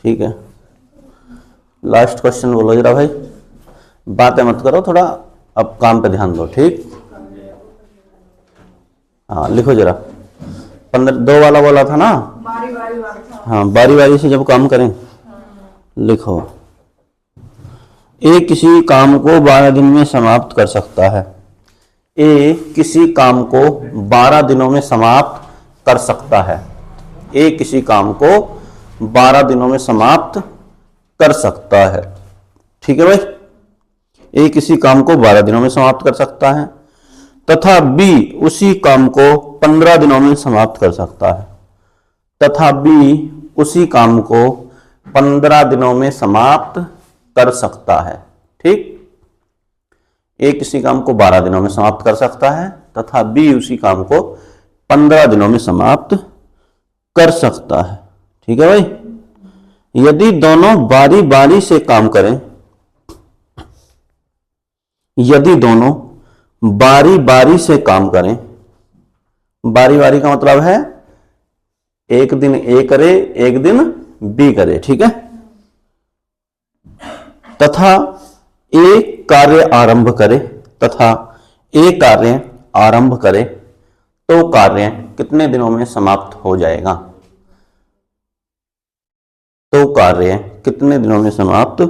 ठीक है, last question बोलो जरा भाई, बातें मत करो, थोड़ा अब काम पे ध्यान दो। ठीक, हाँ लिखो जरा। 15 2 वाला बोला था ना, बारी बारी वाला था। हाँ बारी बारी से जब काम करें। लिखो, ए किसी काम को 12 दिन में समाप्त कर सकता है। ए किसी काम को 12 दिनों में समाप्त कर सकता है। ए किसी काम को 12 दिनों में समाप्त कर सकता है। ठीक है भाई, ए किसी काम को 12 दिनों में समाप्त कर सकता है, तथा बी उसी काम को 15 दिनों में समाप्त कर सकता है। तथा बी उसी काम को 15 दिनों में समाप्त कर सकता है। ठीक, ए किसी काम को 12 दिनों में समाप्त कर सकता है तथा बी उसी काम को 15 दिनों में समाप्त कर सकता है। ठीक है भाई, यदि दोनों बारी बारी से काम करें, यदि दोनों बारी बारी से काम करें, बारी बारी का मतलब है एक दिन ए करे एक दिन बी करे। ठीक है, तथा ए कार्य आरंभ करे, तथा ए कार्य आरंभ करे तो कार्य कितने दिनों में समाप्त हो जाएगा? तो कार्य कितने दिनों में समाप्त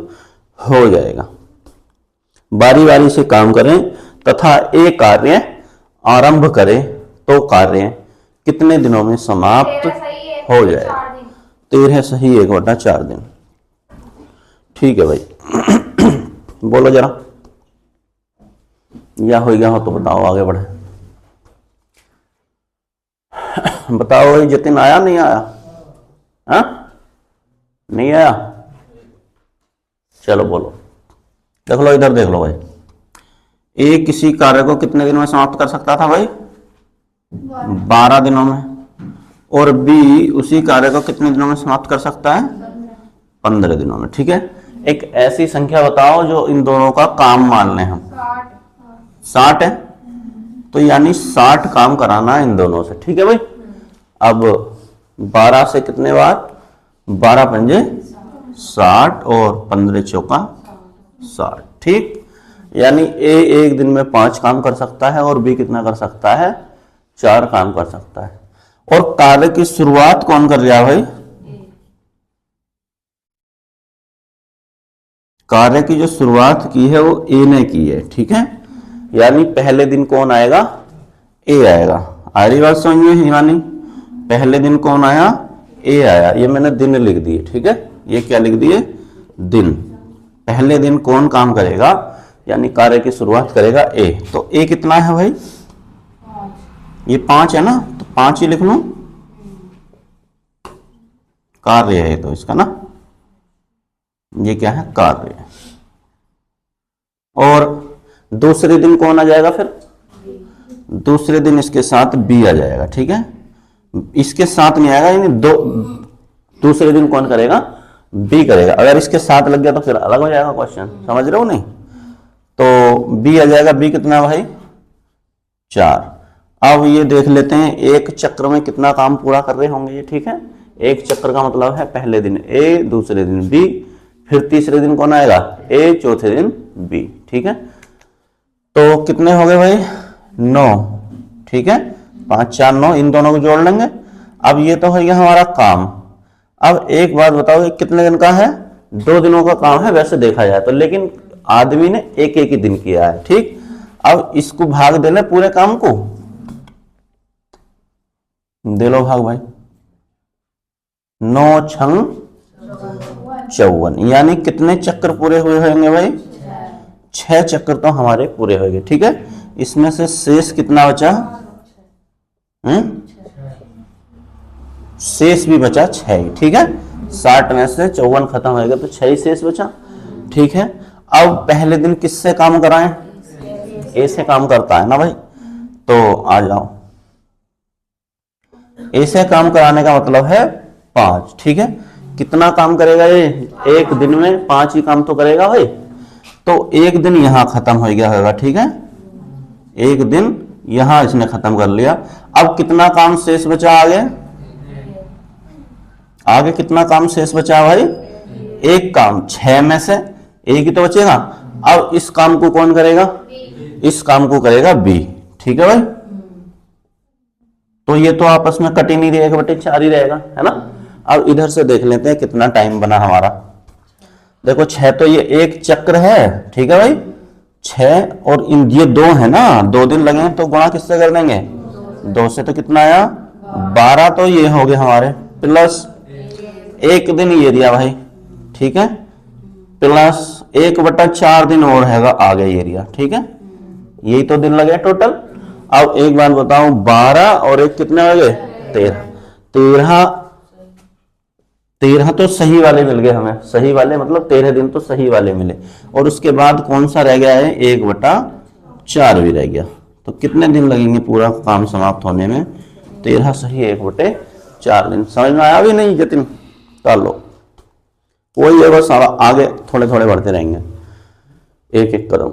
हो जाएगा? बारी बारी से काम करें तथा ए कार्य आरंभ करे तो कार्य कितने दिनों में समाप्त हो जाएगा? 13 सही 1/4 दिन। ठीक है भाई, बोलो जरा, या हो गया हो तो बताओ, आगे बढ़े। बताओ भाई, जतिन आया नहीं आया? हाँ नहीं आया, चलो बोलो। देख लो इधर, देख लो भाई, ए किसी कार्य को कितने दिन में समाप्त कर सकता था भाई? 12 दिनों में। और बी उसी कार्य को कितने दिनों में समाप्त कर सकता है? 15 दिनों में। ठीक है, एक ऐसी संख्या बताओ जो इन दोनों का काम मान लें हम। 60 है, तो यानी 60 काम कराना है इन दोनों से। ठीक है भाई, अब 12 से कितने बार? 12 पंजे 60 और 15 चौका 60। ठीक, यानी ए एक दिन में 5 काम कर सकता है और बी कितना कर सकता है? 4 काम कर सकता है। और कार्य की शुरुआत कौन कर रहा है भाई? कार्य की जो शुरुआत की है वो ए ने की है। ठीक है, यानी पहले दिन कौन आएगा? ए आएगा। आ रही बात समझ में यानी पहले दिन कौन आया? ए आया। ये मैंने दिन लिख दिए। ठीक है, ये क्या लिख दिए? दिन। पहले दिन कौन काम करेगा, यानी कार्य की शुरुआत करेगा ए। तो ए कितना है भाई? ये 5 है ना, तो 5 ही लिख लूं। कार्य है तो इसका ना, ये क्या है? कार्य। और दूसरे दिन कौन आ जाएगा फिर? दूसरे दिन इसके साथ बी आ जाएगा। ठीक है, इसके साथ नहीं आएगा, यानी दूसरे दिन कौन करेगा? बी करेगा। अगर इसके साथ लग गया तो फिर अलग हो जाएगा क्वेश्चन, समझ रहे हो नहीं? तो बी आ जाएगा। बी कितना भाई? 4। अब ये देख लेते हैं एक चक्र में कितना काम पूरा कर रहे होंगे ये। ठीक है, एक चक्र का मतलब है पहले दिन ए, दूसरे दिन बी, फिर तीसरे दिन कौन आएगा? ए, चौथे दिन बी। ठीक है, तो कितने हो गए भाई? 9। ठीक है, 5 4 9, इन दोनों को जोड़ लेंगे। अब ये तो हो गया हमारा काम। अब एक बात बताओ, ये कितने दिन का है? 2 दिनों का काम है वैसे देखा जाए तो, लेकिन आदमी ने एक एक ही दिन किया है। ठीक, अब इसको भाग दे ले पूरे काम को, दे लो भाग भाई। 9 छंग 54, यानी कितने चक्र पूरे हुए होंगे भाई? 6 चक्र तो हमारे पूरे हो गए। ठीक है, इसमें से शेष कितना बचा? शेष भी बचा 6 ही। ठीक है, 60 में से 54 खत्म हो गया तो 6 ही शेष बचा। ठीक है, अब पहले दिन किससे काम कराएं? ए से काम करता है ना भाई, तो आ जाओ। ए से काम कराने का मतलब है 5। ठीक है, कितना काम करेगा ये? एक दिन में 5 ही काम तो करेगा भाई, तो एक दिन यहां खत्म हो गया होगा। ठीक है, एक दिन यहां इसने खत्म कर लिया। अब कितना काम शेष बचा? आगे आगे कितना काम शेष बचा भाई? एक काम 6 में से एक ही तो बचेगा। अब इस काम को कौन करेगा? इस काम को करेगा बी। ठीक है भाई, तो ये तो आपस में कट ही नहीं रहेगा, बटे 4 ही रहेगा, है ना। अब इधर से देख लेते हैं कितना टाइम बना हमारा। देखो 6 तो ये एक चक्र है, ठीक है भाई, 6 और इन ये 2 है ना, 2 दिन लगे तो गुणा किससे कर देंगे? 2 से। तो कितना आया? 12। तो ये हो गए हमारे, प्लस 1 दिन ये दिया भाई, ठीक है, प्लस 1/4 दिन और हैगा आगे एरिया, ठीक है। यही तो दिन लगे टोटल। अब एक बात बताऊं, 12 और 1 कितने हो गए? 13। 13 तो सही वाले मिल गए हमें, सही वाले मतलब 13 दिन तो सही वाले मिले। और उसके बाद कौन सा रह गया है? 1/4 भी रह गया। तो कितने दिन लगेंगे पूरा काम समाप्त होने में? 13 सही 1/4 दिन। समझ में आया भी नहीं जतिन? कर लो, वही है बस, आगे थोड़े थोड़े बढ़ते रहेंगे एक एक कदम।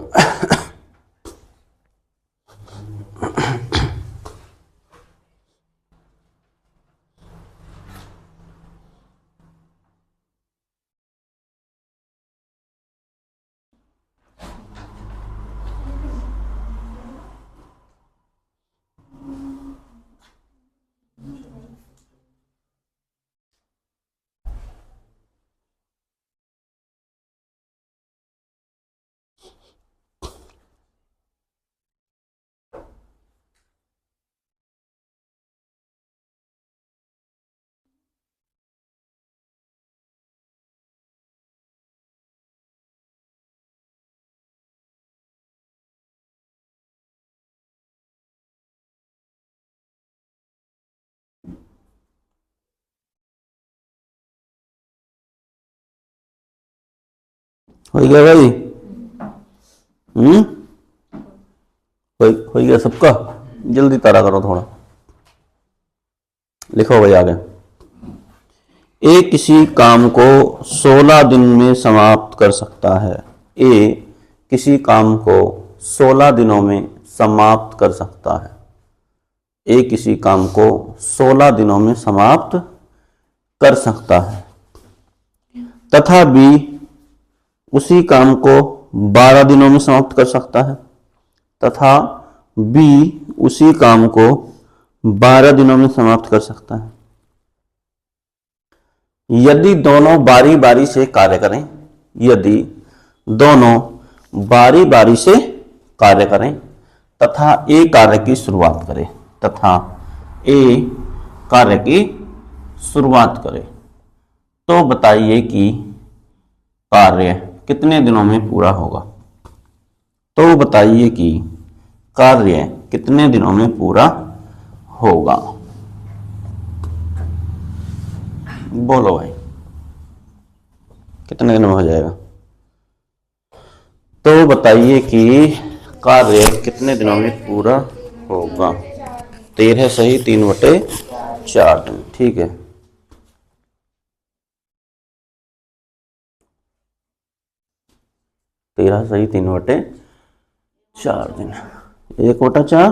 हो गया भाई? हो गया सबका? जल्दी तारा करो थोड़ा, लिखो भाई आगे। ए किसी काम को 16 दिन में समाप्त कर सकता है। ए किसी काम को 16 दिनों में समाप्त कर सकता है। ए किसी काम को 16 दिनों में समाप्त कर सकता है, तथा बी उसी काम को 12 दिनों में समाप्त कर सकता है, तथा बी उसी काम को 12 दिनों में समाप्त कर सकता है। यदि दोनों बारी बारी से कार्य करें, यदि दोनों बारी बारी से कार्य करें तथा ए कार्य की शुरुआत करें, तथा ए कार्य की शुरुआत करें, तो बताइए कि कार्य कितने दिनों में पूरा होगा। तो बताइए कि कार्य कितने दिनों में पूरा होगा। बोलो भाई, कितने दिन में हो जाएगा? तो बताइए कि कार्य कितने दिनों में पूरा होगा। 13 सही 3/4 दिन, ठीक है। तेरह सही 3/4 दिन, 1/4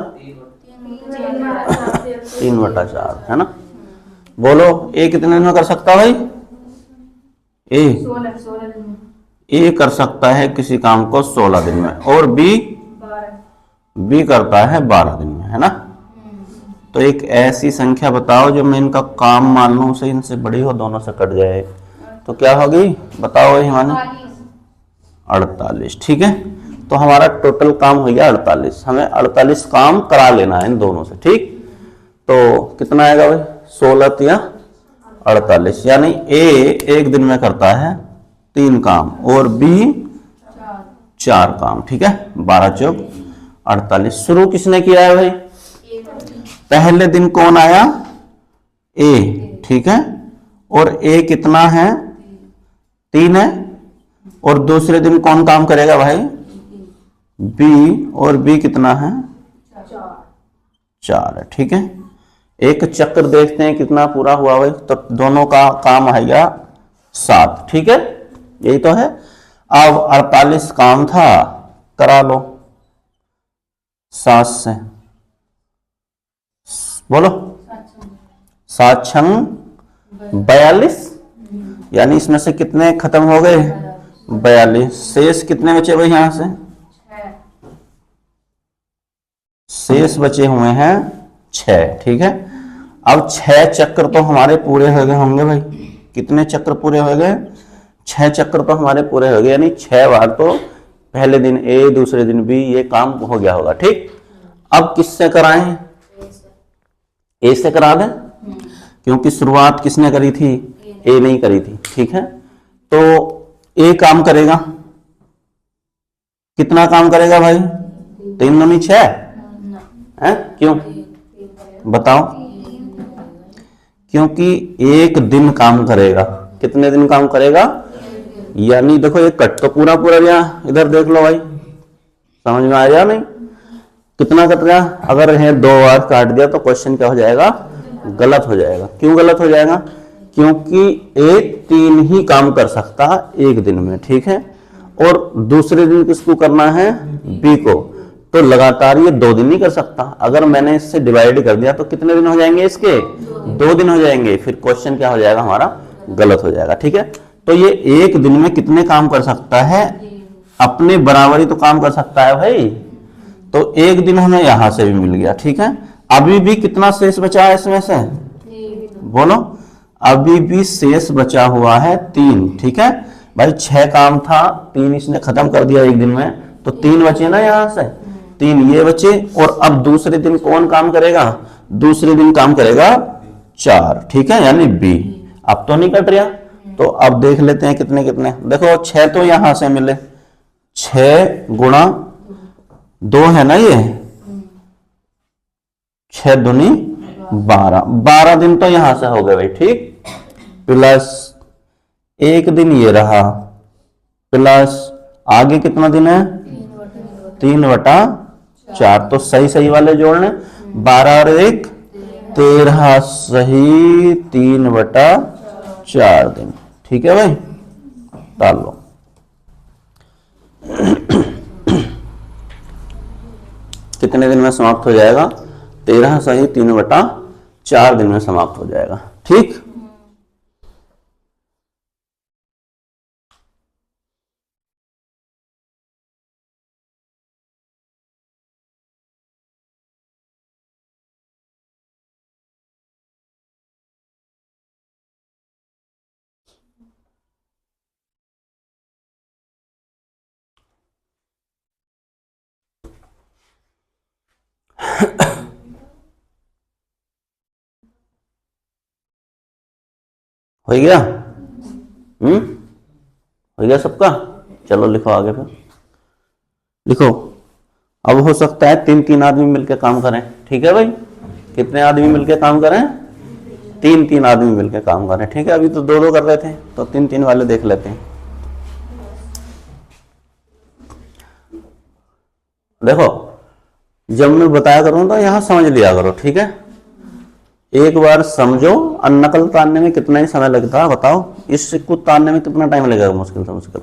3/4 है ना। बोलो ए कितने दिन में कर सकता भाई? ए कर सकता है किसी काम को 16 दिन में, और बी करता है 12 दिन में, है ना। तो एक ऐसी संख्या बताओ जो मैं इनका काम मान लूं से इनसे बड़ी हो, दोनों से कट जाए, तो क्या होगी बताओ हिमानी? 48, ठीक है। तो हमारा टोटल काम हो गया 48। हमें 48 काम करा लेना है इन दोनों से, ठीक। तो कितना आएगा भाई? 16 या 48, यानी ए एक दिन में करता है 3 काम और बी 4 काम, ठीक है। 12 चौक 48। शुरू किसने किया है भाई? पहले दिन कौन आया? ए, ठीक है। और ए कितना है? 3 है। और दूसरे दिन कौन काम करेगा भाई? बी, और बी कितना है? 4 है, ठीक है। एक चक्र देखते हैं कितना पूरा हुआ भाई, तो दोनों का काम आएगा 7, ठीक है, यही तो है। अब 48 काम था, करा लो 7 से, बोलो 7 छंग 42, यानी इसमें से कितने खत्म हो गए? 42। शेष कितने बचे भाई? यहां से शेष बचे हुए हैं 6। ठीक है, अब 6 चक्र तो हमारे पूरे हो गए होंगे भाई। कितने चक्र पूरे हो गए? 6 चक्र तो हमारे पूरे हो गए, यानी 6 बार तो पहले दिन ए, दूसरे दिन बी, ये काम हो गया होगा। ठीक, अब किससे कराएं? ए से करा दें, क्योंकि शुरुआत किसने करी थी? ए नहीं करी थी। ठीक है, तो ए काम करेगा। कितना काम करेगा भाई? 3 दूनी 6 है। क्यों बताओ? क्योंकि एक दिन काम करेगा। कितने दिन काम करेगा? यानी देखो एक कट तो पूरा पूरा गया, इधर देख लो भाई, समझ में आया नहीं? कितना कट गया? अगर है 2 बार काट दिया तो क्वेश्चन क्या हो जाएगा? गलत हो जाएगा। क्यों गलत हो जाएगा? क्योंकि ए 3 ही काम कर सकता है एक दिन में। ठीक है, और दूसरे दिन किसको करना है? बी को। तो लगातार ये 2 दिन नहीं कर सकता। अगर मैंने इससे डिवाइड कर दिया तो कितने दिन हो जाएंगे इसके? 2 दिन हो जाएंगे। फिर क्वेश्चन क्या हो जाएगा हमारा? गलत हो जाएगा। ठीक है, तो ये एक दिन में कितने काम कर सकता है? अपने बराबरी तो काम कर सकता है भाई। तो एक दिन हमें यहां से भी मिल गया। ठीक है, अभी भी कितना शेष बचा है इसमें से? बोलो, अभी भी शेष बचा हुआ है 3। ठीक है भाई, 6 काम था, 3 इसने खत्म कर दिया एक दिन में, तो 3 बचे ना यहां से, 3 ये बचे। और अब दूसरे दिन कौन काम करेगा? दूसरे दिन काम करेगा 4। ठीक है, यानी बी। अब तो नहीं कट रहा, तो अब देख लेते हैं कितने कितने। देखो 6 तो यहां से मिले, 6 गुणा 2 है ना, ये 6 दूनी 12। 12 दिन तो यहां से हो गए भाई। ठीक, प्लस एक दिन ये रहा, प्लस आगे कितना दिन है? 3/4। तो सही सही वाले जोड़ने, 12 और 1 13 सही, 3/4 दिन। ठीक है भाई, डाल लो। कितने दिन में समाप्त हो जाएगा? 13 सही 3/4 दिन में समाप्त हो जाएगा। ठीक, हो गया? हो गया सबका? चलो लिखो आगे। फिर लिखो, अब हो सकता है 3-3 आदमी मिलकर काम करें। ठीक है भाई, कितने आदमी मिलकर काम करें? 3-3 आदमी मिलकर काम करें। ठीक है, अभी तो 2-2 कर रहे थे, तो 3-3 वाले देख लेते हैं। देखो, जब मैं बताया करूं तो यहां समझ लिया करो। ठीक है, एक बार समझो। नकल उतारने में कितना ही समय लगता है बताओ? इस सिक्को उतारने में कितना टाइम लगेगा? मुश्किल से मुश्किल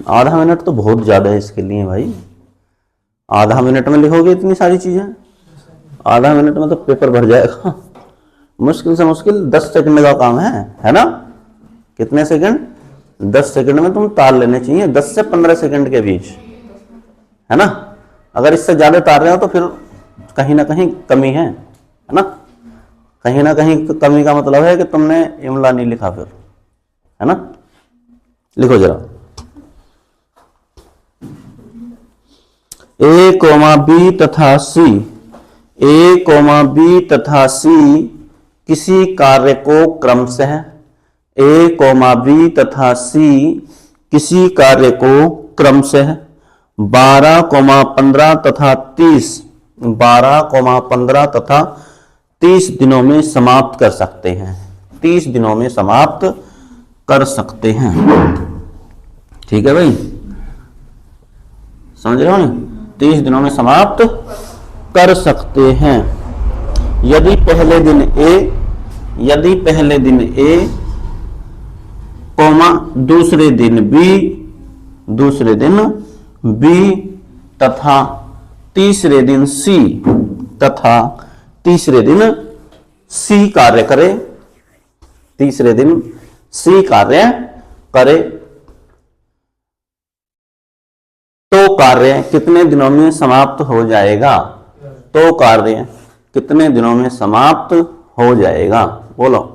आधा मिनट तो बहुत ज्यादा है इसके लिए भाई। आधा मिनट में लिखोगे इतनी सारी चीजें? आधा मिनट में तो पेपर भर जाएगा। मुश्किल से मुश्किल 10 सेकंड का काम है ना? कितने सेकंड? 10 सेकंड में तुम तार लेने चाहिए, 10 से 15 सेकंड के बीच, है ना? अगर इससे ज्यादा तार रहे हो तो फिर कहीं ना कहीं कमी है ना? कहीं ना कहीं कमी का मतलब है कि तुमने इमला नहीं लिखा फिर, है ना? लिखो जरा, A, B तथा C, A, B तथा C किसी कार्य को क्रमशः A, B तथा C किसी कार्य को क्रमशः 12, 15 तथा 30 12, 15 तथा 30 दिनों में समाप्त कर सकते हैं। 30 दिनों में समाप्त कर सकते हैं। ठीक है भाई, समझ रहे हो ना? 30 दिनों में समाप्त कर सकते हैं। यदि पहले दिन A, दूसरे दिन B तथा तीसरे दिन C कार्य करे तीसरे दिन सी कार्य करे तो कार्य कितने दिनों में समाप्त हो जाएगा? तो कार्य कितने दिनों में समाप्त हो जाएगा? बोलो।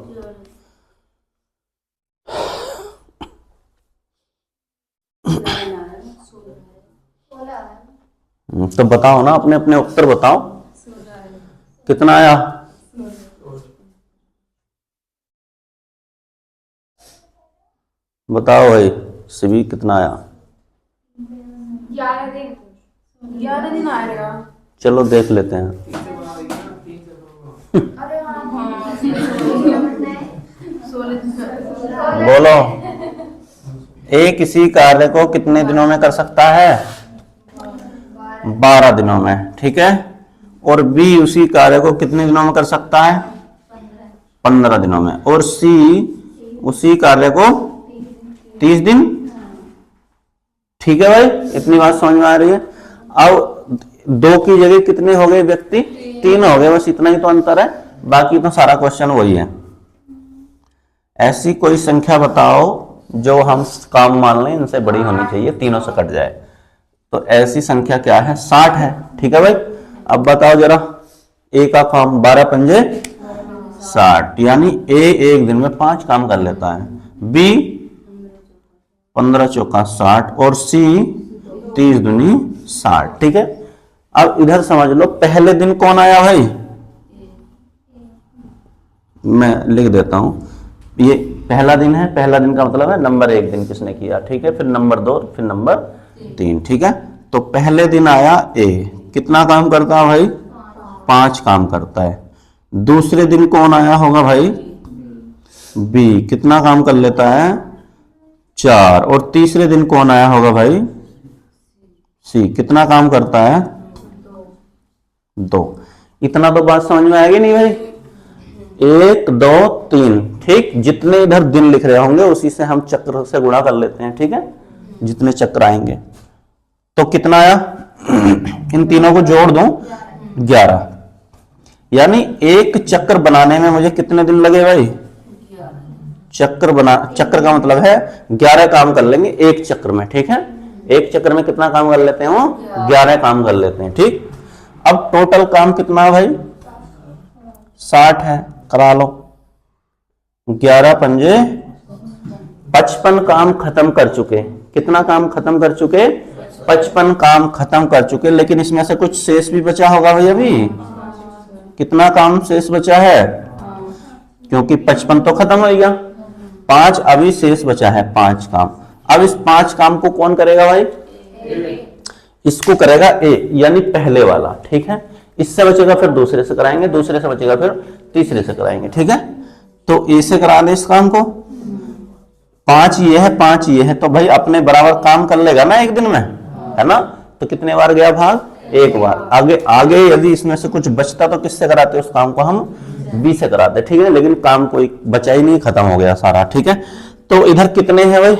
तो बताओ ना, अपने अपने उत्तर बताओ। कितना आया? बताओ भाई, शिवी कितना आया? 11 दिन। 11 दिन आएगा। चलो देख लेते हैं। अरे हाँ, 16 दिन। बोलो। ए किसी कार्य को कितने दिनों में कर सकता है? 12 दिनों में, ठीक है। और बी उसी कार्य को कितने दिनों में कर सकता है? 15 दिनों में। और सी उसी कार्य को 30 दिन। ठीक है भाई, इतनी बात समझ में आ रही है। अब 2 की जगह कितने हो गए व्यक्ति? 3 हो गए, बस इतना ही तो अंतर है, बाकी तो सारा क्वेश्चन वही है। ऐसी कोई संख्या बताओ जो हम काम मान लें इनसे बड़ी होनी चाहिए, तीनों से कट जाए। तो ऐसी संख्या क्या है? 60 है। ठीक है भाई, अब बताओ जरा, ए का काम 12 पंजे 60, यानी ए एक दिन में 5 काम कर लेता है, बी 15 चौका 60 और सी 30 दूनी 60। ठीक है, अब इधर समझ लो, पहले दिन कौन आया भाई? मैं लिख देता हूं, ये पहला दिन है। पहला दिन का मतलब है नंबर 1 दिन किसने किया, ठीक है, फिर नंबर 2, फिर नंबर 3। ठीक है, तो पहले दिन आया ए, कितना काम करता है भाई? 5 काम करता है। दूसरे दिन कौन आया होगा भाई? बी, कितना काम कर लेता है? 4। और तीसरे दिन कौन आया होगा भाई? सी, कितना काम करता है? 2। इतना तो बात समझ में आएगी नहीं भाई? 1 2 3, ठीक। जितने इधर दिन लिख रहे होंगे उसी से हम चक्र से गुणा कर लेते हैं, ठीक है, जितने चक्र आएंगे। तो कितना आया? इन तीनों को जोड़ दूं, 11। यानी एक चक्र बनाने में मुझे कितने दिन लगे भाई? चक्र का मतलब है 11 काम कर लेंगे एक चक्र में, ठीक है। एक चक्र में कितना काम कर लेते हैं? वो 11 काम कर लेते हैं, ठीक। अब टोटल काम कितना है भाई? 60 है, करा लो। 11 पंजे 55 काम खत्म कर चुके। कितना काम खत्म कर चुके? 55 काम खत्म कर चुके। लेकिन इसमें से कुछ शेष भी बचा होगा भाई। अभी कितना काम शेष बचा है? क्योंकि 55 तो खत्म हो गया, 5 अभी शेष बचा है, 5 काम। अब इस 5 काम को कौन करेगा भाई? इसको करेगा ए, यानी पहले वाला, ठीक है। इससे बचेगा फिर दूसरे से कराएंगे, दूसरे से बचेगा फिर तीसरे से कराएंगे, ठीक है। तो ए से करा दे इस काम को। 5 ये है, 5 ये है, तो भाई अपने बराबर काम कर लेगा ना एक दिन में, है ना। तो कितने बार गया भाग? एक बार। आगे आगे यदि इसमें से कुछ बचता तो किससे कराते? उस काम को हम बी से कराते, ठीक है। लेकिन काम कोई बचा ही नहीं, खत्म हो गया सारा, ठीक है। तो इधर कितने हैं भाई?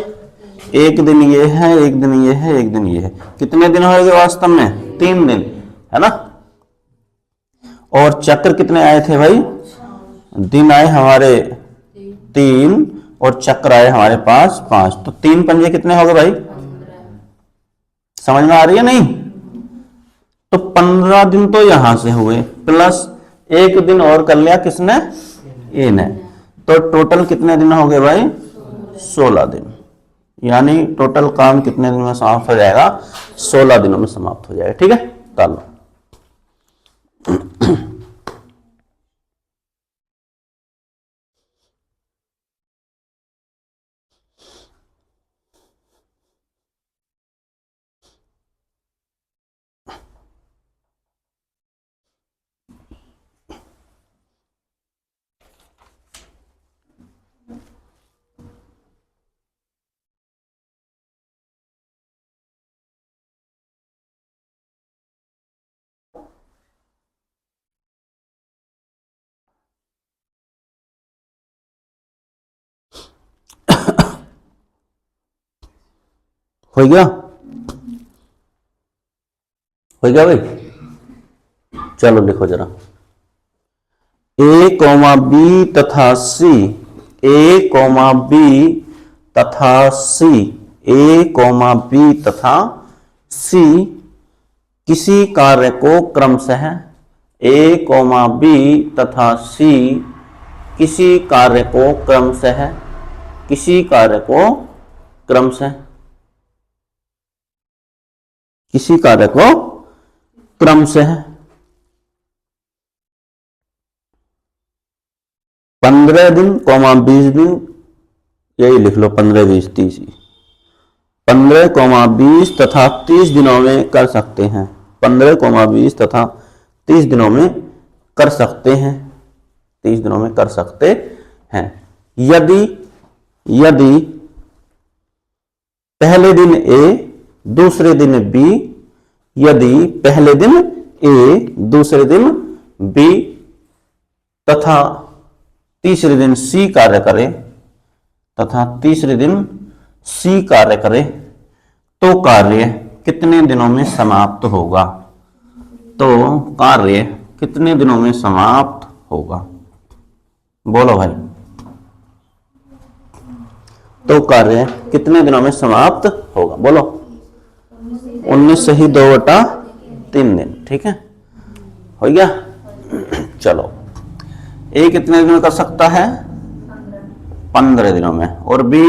एक दिन ये है, एक दिन ये है, एक दिन ये है। कितने दिन हो गए वास्तव में? 3 दिन, है ना। और चक्र कितने आए थे भाई? दिन आए हमारे 3 और चक्र आए हमारे पास 5। तो 3 पंजे कितने हो गए भाई? समझ में आ रही है नहीं? तो 15 दिन तो यहां से हुए, प्लस 1 दिन और कर लिया किसने? ए ने। तो टोटल कितने दिन हो गए भाई? 16 दिन। यानी टोटल काम कितने दिन में समाप्त हो जाएगा? 16 दिनों में समाप्त हो जाएगा, ठीक है। चलो हो गया? हो गया भाई? चलो लिखो जरा। ए कॉमा बी तथा सी ए कॉमा बी तथा सी, ए कॉमा बी तथा सी किसी कार्य को क्रमशः, ए कॉमा बी तथा सी किसी कार्य को क्रमशः, किसी कार्य को क्रमशः, किसी कार्य को क्रमशः 15 दिन, 20 दिन, यही लिख लो 15, 20, 30, 15, 20 तथा 30 दिनों में कर सकते हैं, 15, 20 तथा 30 दिनों में कर सकते हैं, 30 दिनों में कर सकते हैं। यदि पहले दिन ए दूसरे दिन बी, यदि पहले दिन ए दूसरे दिन बी तथा तीसरे दिन सी कार्य करे, तथा तीसरे दिन सी कार्य करे तो कार्य कितने दिनों में समाप्त होगा, तो कार्य कितने दिनों में समाप्त होगा, बोलो भाई। तो कार्य कितने दिनों में समाप्त होगा, बोलो। 19 सही 2/3 दिन, ठीक है, हो गया। चलो, ए कितने दिनों में कर सकता है, 15 दिनों में, और बी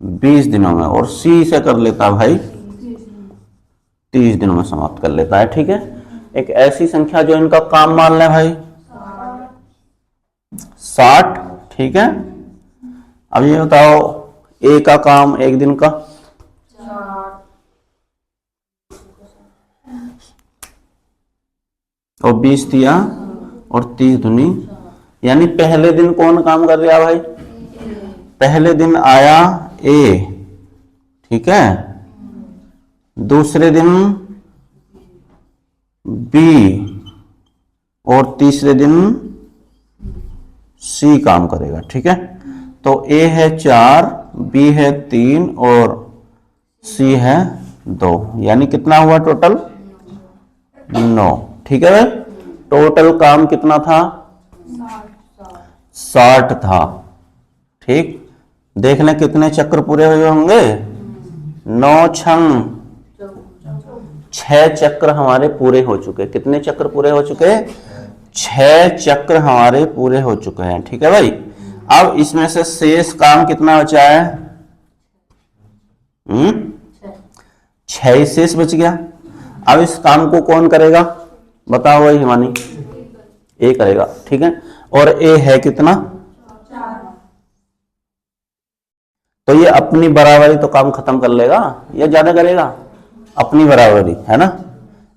20 दिनों में, और सी से कर लेता भाई 30 दिनों में समाप्त कर लेता है, ठीक है। एक ऐसी संख्या जो इनका काम मान लें भाई 60, ठीक है। अब ये बताओ ए का काम एक दिन का, और 20 दिया और 30 दूनी, यानी पहले दिन कौन काम कर रहा भाई, पहले दिन आया ए, ठीक है, दूसरे दिन बी, और तीसरे दिन सी काम करेगा, ठीक है। तो ए है 4, बी है 3 और सी है 2, यानी कितना हुआ टोटल 9, ठीक है भाई। टोटल काम कितना था, 60 था, ठीक। देख लें कितने चक्र पूरे हुए होंगे, 9 छंग 6 चक्र हमारे पूरे हो चुके। कितने चक्र पूरे हो चुके, 6 चक्र हमारे पूरे हो चुके हैं, ठीक है भाई। अब इसमें से शेष काम कितना बचा है, 6 शेष बच गया। अब इस काम को कौन करेगा, बताओ भाई हिमानी, ए करेगा, ठीक है। और ए है कितना, तो ये अपनी बराबरी तो काम खत्म कर लेगा, या ज्यादा करेगा, अपनी बराबरी है ना।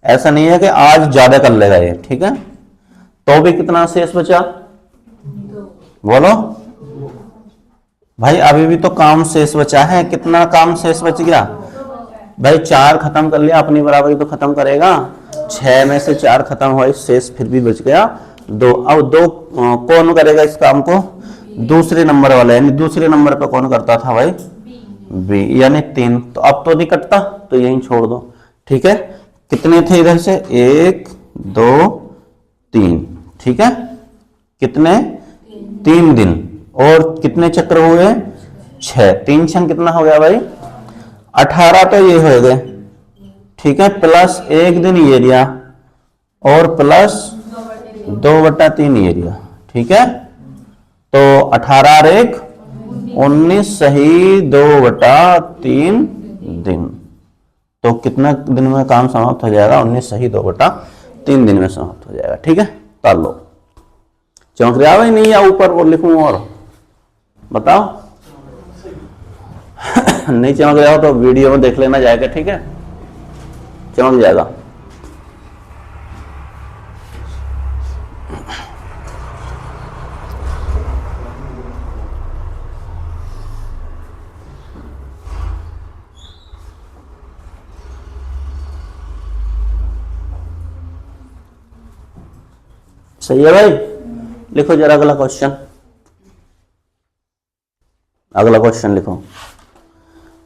ऐसा नहीं है कि आज ज्यादा कर लेगा ये, ठीक है। तो भी कितना शेष बचा, बोलो भाई। अभी भी तो काम शेष बचा है, कितना काम शेष बच गया भाई, 4 खत्म कर लिया, अपनी बराबरी तो खत्म करेगा, 6 में से 4 खत्म हुआ, शेष फिर भी बच गया 2। अब 2 कौन करेगा इस काम को, दूसरे नंबर वाला, यानी दूसरे नंबर पे कौन करता था भाई, बी, यानी 3। तो अब तो नहीं कटता, तो यहीं छोड़ दो, ठीक है। कितने थे इधर से, 1 2 3, ठीक है। कितने, 3 दिन, और कितने चक्र हुए, 6, 3 छंग कितना हो गया भाई, 18 तो ये हो गए, ठीक है, प्लस 1 दिन ये दिया, और प्लस 2/3 ये दिया, ठीक है। तो 18 और 1 19 सही 2/3 दिन। तो कितना दिन में काम समाप्त हो जाएगा, 19 सही 2/3 दिन में समाप्त हो जाएगा, ठीक है। कर लो, चमक रहा भाई नहीं, या ऊपर वो लिखूं और बताओ। नहीं चमक रहा हो तो वीडियो में देख लेना जाएगा, ठीक है, चमक जाएगा। सही है भाई। लिखो जरा अगला क्वेश्चन, अगला क्वेश्चन लिखो।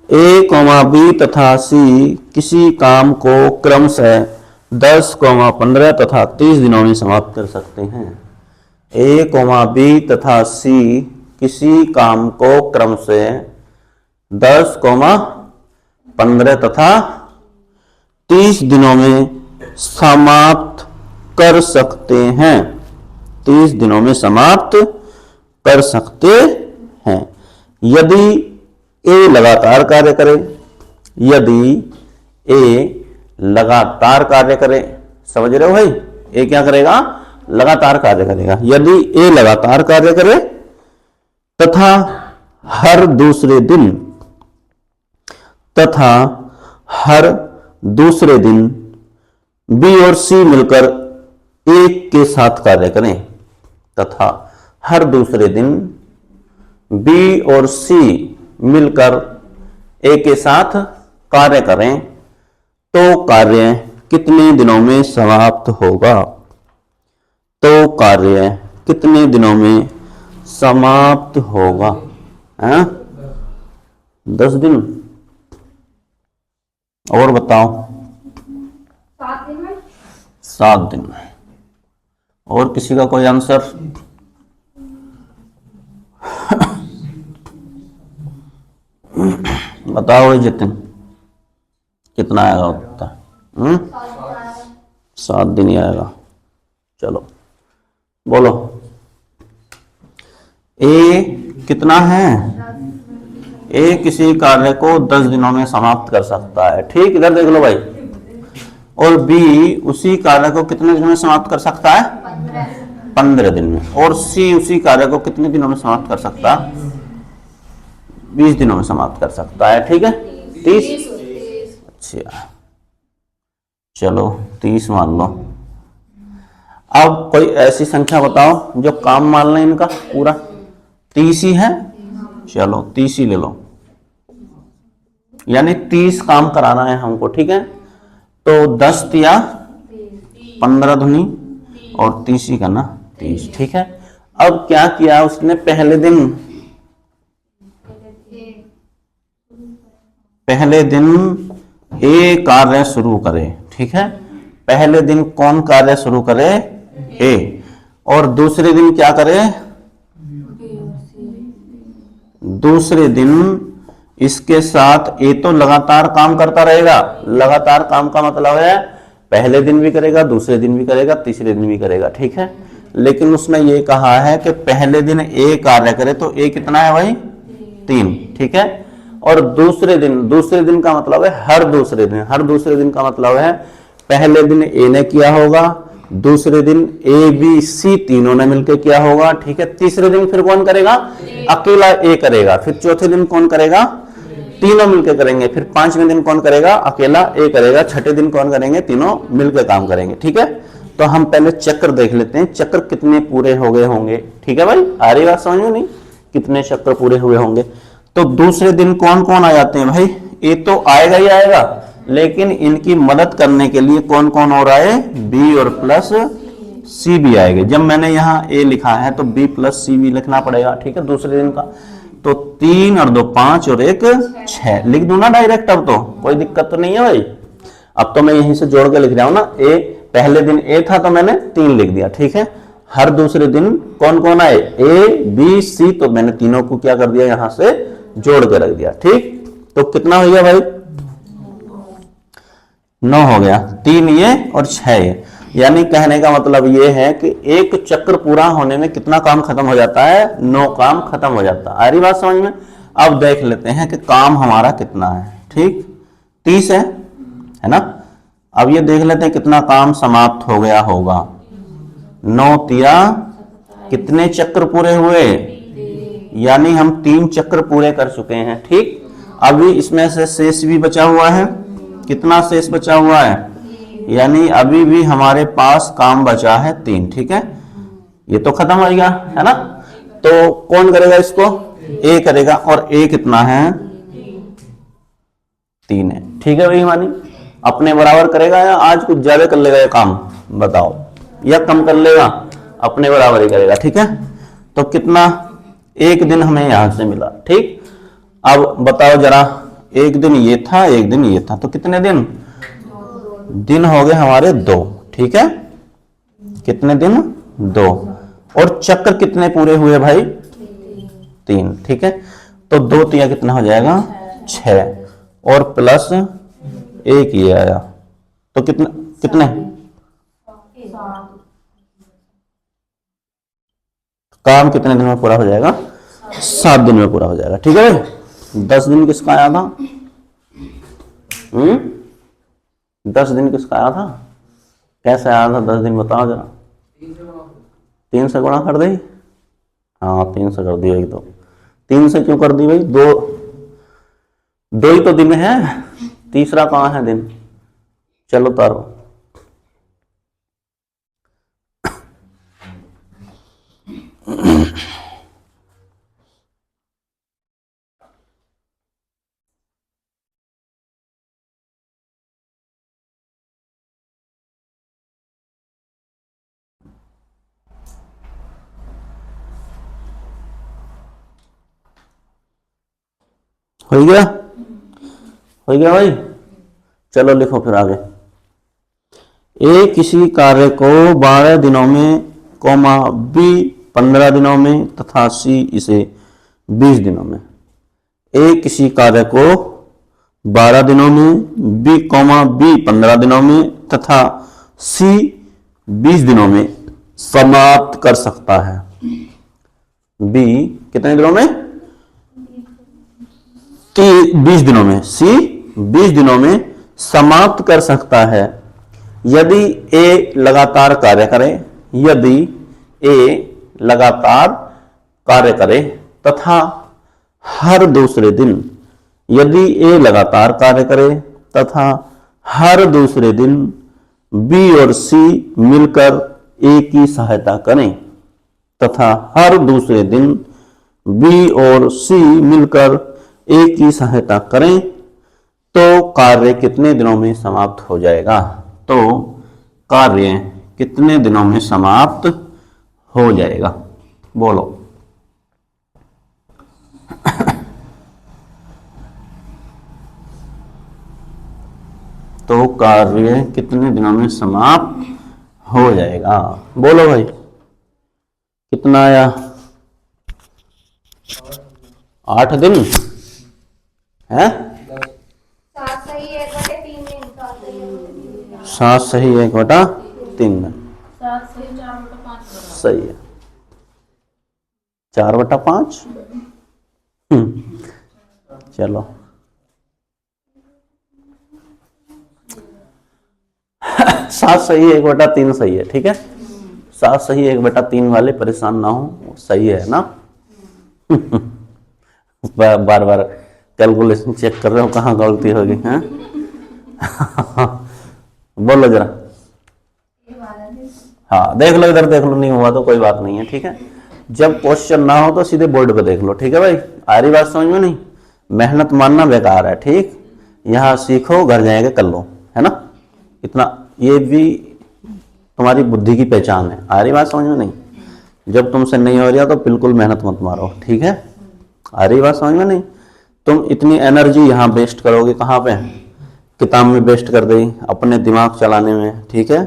ए कॉमा बी तथा सी किसी काम को क्रमशः 10, 15 तथा 30 दिनों में समाप्त कर सकते हैं। ए कोमा बी तथा सी किसी काम को क्रम से 10, 15 तथा 30 दिनों में समाप्त कर सकते हैं। 30 दिनों में समाप्त कर सकते हैं यदि ए लगातार कार्य करे। यदि ए लगातार कार्य करे, समझ रहे हो भाई? ए क्या करेगा? लगातार कार्य करेगा। यदि ए लगातार कार्य करे तथा हर दूसरे दिन बी और सी मिलकर एक के साथ कार्य करें, तथा हर दूसरे दिन बी और सी मिलकर ए के साथ कार्य करें तो कार्य कितने दिनों में समाप्त होगा? तो कार्य कितने दिनों में समाप्त होगा? 10 दिन। और बताओ। 7 दिन में। 7 दिन में। और किसी का कोई आंसर? बताओ जितिन, कितना आएगा उत्तर? 7 दिन ही आएगा। चलो बोलो। ए कितना है? ए किसी कार्य को 10 दिनों में समाप्त कर सकता है, ठीक? इधर देख लो भाई। और बी उसी कार्य को कितने दिनों में समाप्त कर सकता है? 15 दिन में। और सी उसी कार्य को कितने दिनों में समाप्त कर सकता है? 20 दिनों में समाप्त कर सकता है, ठीक है? 30। अच्छा चलो 30 मान लो। अब कोई ऐसी संख्या बताओ जो काम मान लें इनका पूरा। 30 ही है, चलो 30 ही ले लो। यानी 30 काम कराना है हमको, ठीक है? तो 10 या 15 धुनी और 30 ही करना, 30, ठीक है? अब क्या किया उसने? पहले दिन ए कार्य शुरू करे, ठीक है? पहले दिन कौन कार्य शुरू करे? ए। और दूसरे दिन क्या करे? दूसरे दिन इसके साथ ए तो लगातार काम करता रहेगा। लगातार काम का मतलब है पहले दिन भी करेगा, दूसरे दिन भी करेगा, तीसरे दिन भी करेगा, ठीक है? लेकिन उसने ये कहा है कि पहले दिन ए कार्य करे तो ए कितना है भाई? 3, ठीक है? और दूसरे दिन का मतलब है हर दूसरे दिन। हर दूसरे दिन का मतलब है पहले दिन ए ने किया होगा, दूसरे दिन ए बी सी तीनों ने मिलकर किया होगा, ठीक है? तीसरे दिन फिर कौन करेगा? अकेला ए करेगा। फिर चौथे दिन कौन करेगा? तीनों मिलकर करेंगे। फिर 5वें दिन कौन करेगा? अकेला ए करेगा। छठे दिन कौन करेंगे? तीनों मिलकर काम करेंगे, ठीक है? तो हम पहले चक्र देख लेते हैं, चक्र कितने पूरे हो गए होंगे, ठीक है भाई? आ रही बात समझ में? नहीं कितने चक्र पूरे हुए होंगे? तो दूसरे दिन कौन कौन आ जाते हैं भाई? ए तो आएगा ही आएगा, लेकिन इनकी मदद करने के लिए कौन कौन हो रहा है? बी और प्लस सी भी आएंगे। जब मैंने यहाँ ए लिखा है तो बी प्लस सी भी लिखना पड़ेगा, ठीक है? दूसरे दिन का तो 3 और 2 5 और 1 6 लिख दूं ना डायरेक्ट। अब तो कोई दिक्कत तो नहीं है भाई। अब तो मैं यहीं से जोड़ के लिख रहा हूं ना। ए पहले दिन ए था तो मैंने 3 लिख दिया, ठीक है? हर दूसरे दिन कौन कौन आए? ए बी सी, तो मैंने तीनों को क्या कर दिया? यहां से जोड़ के रख दिया, ठीक? तो कितना हो गया भाई? 9 हो गया। 3 ये और 6 ये। यानी कहने का मतलब ये है कि एक चक्र पूरा होने में कितना काम खत्म हो जाता है? 9 काम खत्म हो जाता है। आ रही बात समझ में? अब देख लेते हैं कि काम हमारा कितना है, ठीक? 30 है ना? अब ये देख लेते हैं कितना काम समाप्त हो गया होगा। 9 तिया कितने चक्र पूरे हुए? यानी हम 3 चक्र पूरे कर चुके हैं, ठीक? अभी इसमें से शेष भी बचा हुआ है। कितना शेष बचा हुआ है? यानी अभी भी हमारे पास काम बचा है 3, ठीक है? ये तो खत्म हो गया है ना? तो कौन करेगा इसको? ए करेगा। और ए कितना है? 3 है, ठीक है भाई? मानी अपने बराबर करेगा या आज कुछ ज्यादा कर लेगा ये काम? बताओ, या कम कर लेगा? अपने बराबर ही करेगा, ठीक है? तो कितना? 1 दिन हमें यहां से मिला, ठीक? अब बताओ जरा, एक दिन ये था, एक दिन ये था, तो कितने दिन? दिन हो गए हमारे 2, ठीक है? कितने दिन? 2। और चक्र कितने पूरे हुए भाई? 3। ठीक है, तो 2 तिया कितना हो जाएगा? 6 और प्लस 1 ये आया, तो कितना कितने? काम कितने दिन में पूरा हो जाएगा? 7 दिन में पूरा हो जाएगा। ठीक है भाई। 10 दिन किसका आया था? 10 दिन किसका आया था? कैसे आया था 10 दिन, बताओ जरा। 3 से गुणा कर दी। हाँ 3 से कर दी भाई। तो 3 से क्यों कर दी भाई? दो ही तो दिन है, तीसरा कहाँ है दिन? चलो तारो। हो गया? हो गया भाई। चलो लिखो फिर आगे। ए किसी कार्य को 12 दिनों में, कॉमा बी 15 दिनों में तथा सी इसे 20 दिनों में। ए किसी कार्य को 12 दिनों में, बी कॉमा बी 15 दिनों में तथा सी 20 दिनों में समाप्त कर सकता है। बी कितने दिनों में? 20 दिनों में। सी 20 दिनों में समाप्त कर सकता है यदि ए लगातार कार्य करे, यदि ए लगातार कार्य करे तथा हर दूसरे दिन, यदि ए लगातार कार्य करे तथा हर दूसरे दिन बी और सी मिलकर ए की सहायता करें तथा हर दूसरे दिन बी और सी मिलकर ए की सहायता करें तो कार्य कितने दिनों में समाप्त हो जाएगा? तो कार्य कितने दिनों में समाप्त हो जाएगा? बोलो। तो कार्य कितने दिनों में समाप्त हो जाएगा? बोलो भाई। कितना आया? 8 दिन है? 7 सही 1/3 दिन। 7 सही 1/3 दिन। 7 सही 4/5। सही है। 4/5। चलो 7 सही 1/3 सही है। ठीक है, 7 सही 1/3 वाले परेशान ना हो, सही है ना? बार बार कैलकुलेशन चेक कर रहे हो कहाँ गलती होगी हैं? बोलो जरा। हाँ देख लो, इधर देख लो, नहीं हुआ तो कोई बात नहीं है। ठीक है, जब क्वेश्चन ना हो तो सीधे बोर्ड पे देख लो। ठीक है भाई, आ रही बात समझ में? नहीं मेहनत मानना बेकार है। ठीक, यहाँ सीखो, घर जाएंगे कर लो, है ना? इतना ये भी तुम्हारी बुद्धि की पहचान है। आ रही बात समझ में? नहीं, जब तुमसे नहीं हो रहा तो बिल्कुल मेहनत मत मारो। ठीक है, आ रही बात समझ में? नहीं, तुम इतनी एनर्जी यहाँ वेस्ट करोगे कहाँ पे? किताब में वेस्ट कर दी, अपने दिमाग चलाने में। ठीक है,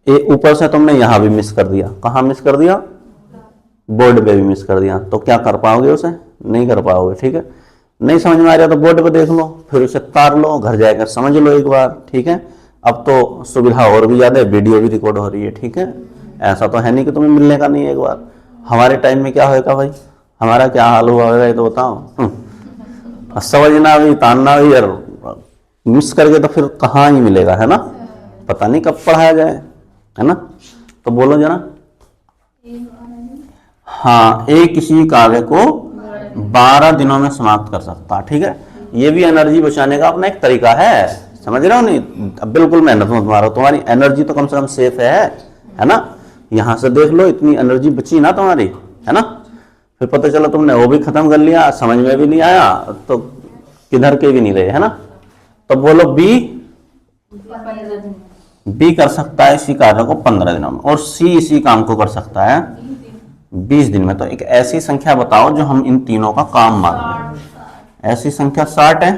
ये ऊपर से तुमने यहाँ भी मिस कर दिया। कहाँ मिस कर दिया? बोर्ड पे भी मिस कर दिया। तो क्या कर पाओगे उसे? नहीं कर पाओगे। ठीक है, नहीं समझ में आ रहा तो बोर्ड पे देख लो, फिर उसे तार लो, घर जाकर समझ लो एक बार। ठीक है, अब तो सुविधा और भी ज्यादा है, वीडियो भी रिकॉर्ड हो रही है। ठीक है, ऐसा तो है नहीं कि तुम्हें मिलने का नहीं है एक बार। हमारे टाइम में क्या होगा भाई? हमारा क्या हाल हुआ होगा ये तो बताओ। समझना भी, तानना भी, और मिस करके तो फिर कहाँ ही मिलेगा, है ना? पता नहीं कब पढ़ाया जाए, है ना? तो बोलो जरा। हाँ, एक किसी कार्य को 12 दिनों में समाप्त कर सकता। ठीक है, ये भी एनर्जी बचाने का अपना एक तरीका है, समझ रहे हो? नहीं अब बिल्कुल मेहनत मत मारो, तुम्हारी एनर्जी तो कम से कम सेफ है ना? यहाँ से देख लो, इतनी एनर्जी बची ना तुम्हारी, है ना? फिर पता चला तुमने वो भी खत्म कर लिया, समझ में भी नहीं आया तो किधर के भी नहीं रहे, है ना? तो बोलो बी कर सकता है इसी कार्य को 15 दिनों में, और सी इसी काम को कर सकता है 20 दिन में। तो एक ऐसी संख्या बताओ जो हम इन तीनों का काम मान लें। ऐसी संख्या 60 है।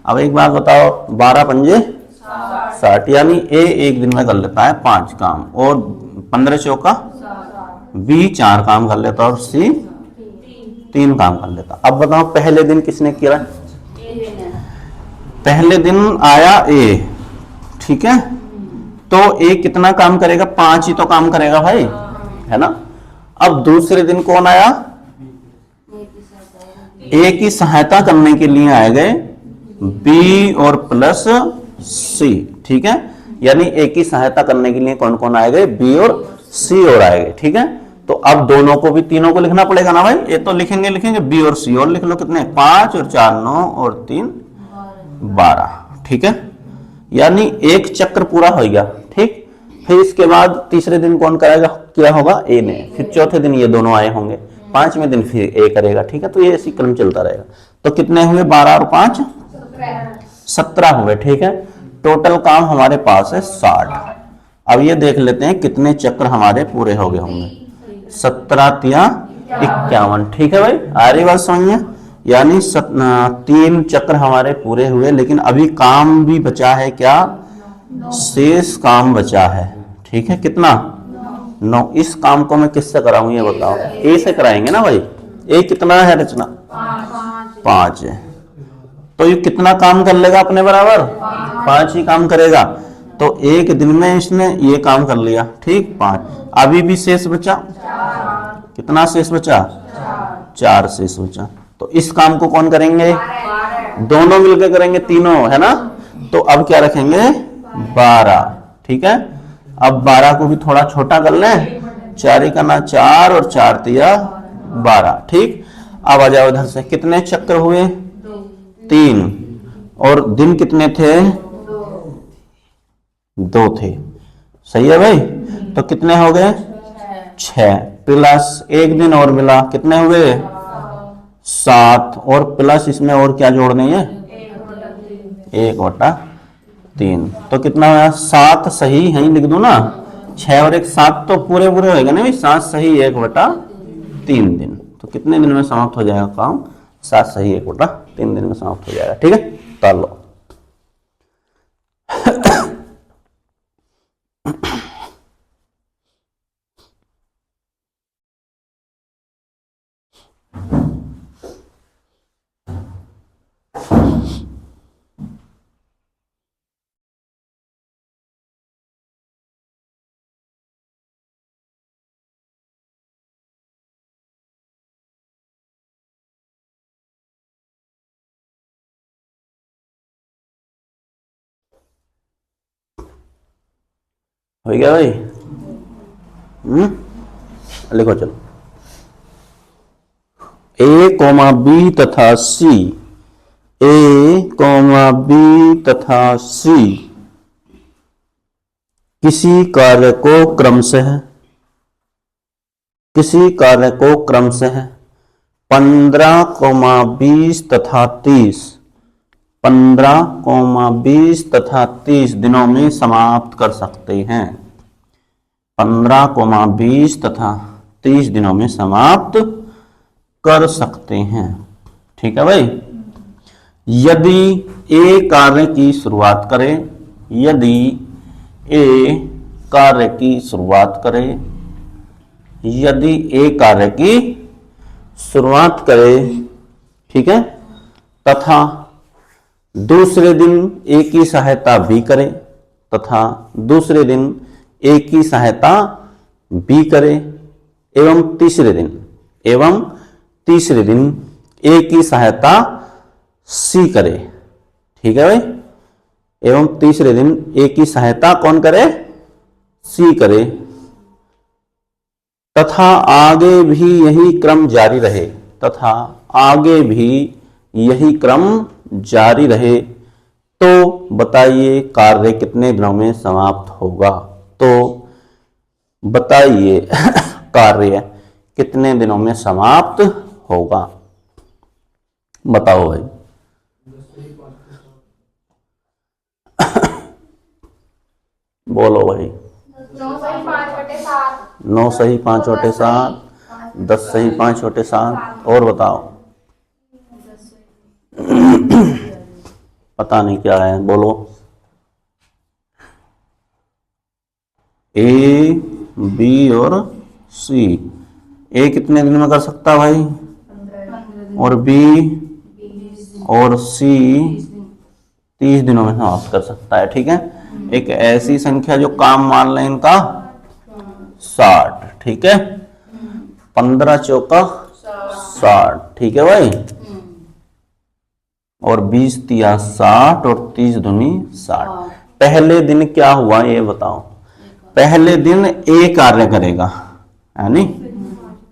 अब एक बात बताओ, 12 पंजे 60, यानी ए एक दिन में कर लेता है 5 काम, और 15 चौका बी 4 काम कर लेता और सी 3 काम कर लेता। अब बताओ पहले दिन किसने किया? पहले दिन आया ए, ठीक है, तो ए कितना काम करेगा? 5 ही तो काम करेगा भाई, है ना। अब दूसरे दिन कौन आया? ए की सहायता करने के लिए आए गए बी और प्लस सी, ठीक है, यानी ए की सहायता करने के लिए कौन कौन आए गए? बी और सी और आए गए, ठीक है। तो अब दोनों को भी, तीनों को लिखना पड़ेगा ना भाई। ए तो लिखेंगे बी और सी और लिख लो, कितने? 5 और 4 9 और 3 12, ठीक है, यानी एक चक्र पूरा हो गया, ठीक। फिर इसके बाद तीसरे दिन कौन कराएगा? क्या होगा? ए ने। फिर चौथे दिन ये दोनों आए होंगे, 5वें दिन फिर ए करेगा, ठीक है। तो ये ऐसी क्रम चलता रहेगा। तो कितने हुए? 12 और 5 17 हुए, ठीक है। टोटल काम हमारे पास है 60। अब ये देख लेते हैं कितने चक्र हमारे पूरे हो गए होंगे। 17 तिया 51, ठीक है भाई, आ रही बात समझ में? यानी 3 चक्र हमारे पूरे हुए, लेकिन अभी काम भी बचा है, क्या? शेष काम बचा है, ठीक है। कितना? 9। इस काम को मैं किससे कराऊं ये बताओ? ए से कराएंगे ना भाई। ए कितना है रचना? 5 है, तो ये कितना काम कर लेगा अपने बराबर? 5 ही काम करेगा। तो एक दिन में इसने ये काम कर लिया, ठीक, 5। अभी भी शेष बचा, कितना शेष बचा? 4 शेष बचा। तो इस काम को कौन करेंगे? दोनों मिलकर करेंगे, तीनों, है ना। तो अब क्या रखेंगे? 12, ठीक है। अब 12 को भी थोड़ा छोटा कर लें, 4 ही करना 4 और 4 तिया 12, ठीक। अब आ जाओ इधर से, कितने चक्र हुए? 3। और दिन कितने थे? 2 थे, सही है भाई। तो कितने हो गए? 6 प्लस एक दिन और मिला, कितने हुए? 7, और प्लस इसमें और क्या जोड़ने हैं? 1/3। तो कितना हुआ? 7 सही, यहीं लिख दूं ना, 6 और 1 7 तो पूरे पूरे होएगा ना भाई। 7 सही 1/3 दिन। तो कितने दिन में समाप्त हो जाएगा काम? 7 सही 1/3 दिन में समाप्त हो जाएगा, ठीक है। तो लो हो गया भाई। लिखो चलो। ए कोमा बी तथा सी, ए कोमा बी तथा सी किसी कार्य को क्रमशः 15,20 तथा 30 15,20 तथा 30 दिनों में समाप्त कर सकते हैं। 15,20 तथा 30 दिनों में समाप्त कर सकते हैं, ठीक है भाई। यदि ए कार्य की शुरुआत करे, यदि ए कार्य की शुरुआत करे, यदि ए कार्य की शुरुआत करे, ठीक है, तथा दूसरे दिन ए की सहायता बी करे, तथा दूसरे दिन ए की सहायता बी करे, एवं तीसरे दिन ए की सहायता सी करे, ठीक है भाई। एवं तीसरे दिन ए की सहायता कौन करे? सी करे, तथा आगे भी यही क्रम जारी रहे, तथा आगे भी यही क्रम जारी रहे, तो बताइए कार्य कितने दिनों में समाप्त होगा? तो बताइए कार्य कितने दिनों में समाप्त होगा? बताओ भाई। बोलो भाई। 9 सही 5/7, 9 सही 5/7, 10 सही 5/7, और बताओ। पता नहीं क्या है, बोलो। ए बी और सी। ए कितने दिन में कर सकता है भाई, और बी और सी 30 दिनों में समाप्त कर सकता है। ठीक है, एक ऐसी संख्या जो काम मान लें इनका 60। ठीक है, 15 चौका 60। ठीक है भाई, और 20 तिया 60 और 30 दूनी 60। पहले दिन क्या हुआ ये बताओ। पहले दिन ए कार्य करेगा, है नी,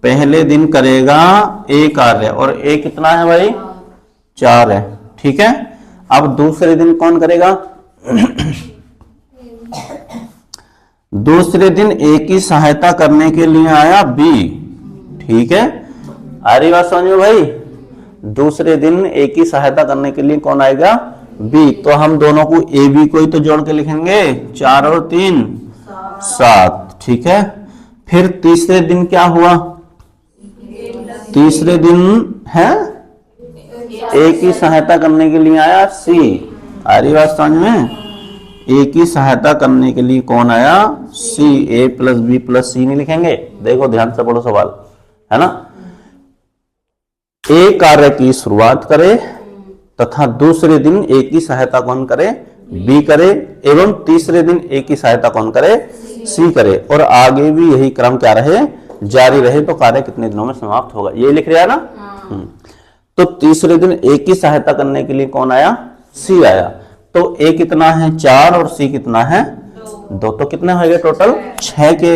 पहले दिन करेगा ए कार्य, और ए कितना है भाई, 4 है। ठीक है, अब दूसरे दिन कौन करेगा, दूसरे दिन ए की सहायता करने के लिए आया बी। ठीक है, आ रही बात समझ में भाई। दूसरे दिन ए की सहायता करने के लिए कौन आएगा, बी। तो हम दोनों को ए बी को ही तो जोड़ के लिखेंगे, 4 और 3 7। ठीक है, फिर तीसरे दिन क्या हुआ, तीसरे दिन है ए की सहायता करने के लिए आया सी। आ रही बात समझ में, ए की सहायता करने के लिए कौन आया, सी। ए प्लस बी प्लस सी नहीं लिखेंगे, देखो ध्यान से पढ़ो सवाल, है ना। ए कार्य की शुरुआत करे तथा दूसरे दिन ए की सहायता कौन करे, बी करे, एवं तीसरे दिन ए की सहायता कौन करे, सी करे, और आगे भी यही क्रम क्या रहे, जारी रहे, तो कार्य कितने दिनों में समाप्त होगा, ये लिख रहा है ना। तो तीसरे दिन ए की सहायता करने के लिए कौन आया, सी आया। तो ए कितना है, 4, और सी कितना है, 2। तो कितने हो गए टोटल, 6 के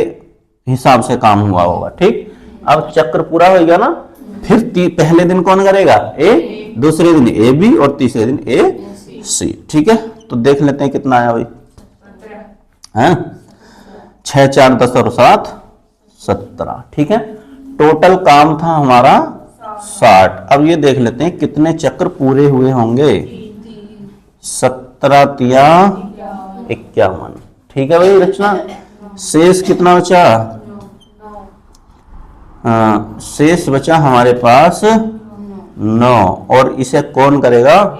हिसाब से काम हुआ होगा। ठीक, अब चक्र पूरा हो गया ना। फिर पहले दिन कौन करेगा, ए, दूसरे दिन ए बी, और तीसरे दिन ए सी। ठीक है, तो देख लेते हैं कितना आया भाई, है 6 4 10 और 7 17। ठीक है, टोटल काम था हमारा 60। अब ये देख लेते हैं कितने चक्र पूरे हुए होंगे, 17 तिया 51। ठीक है भाई रचना, शेष कितना बचा, शेष बचा हमारे पास 9, और इसे कौन करेगा,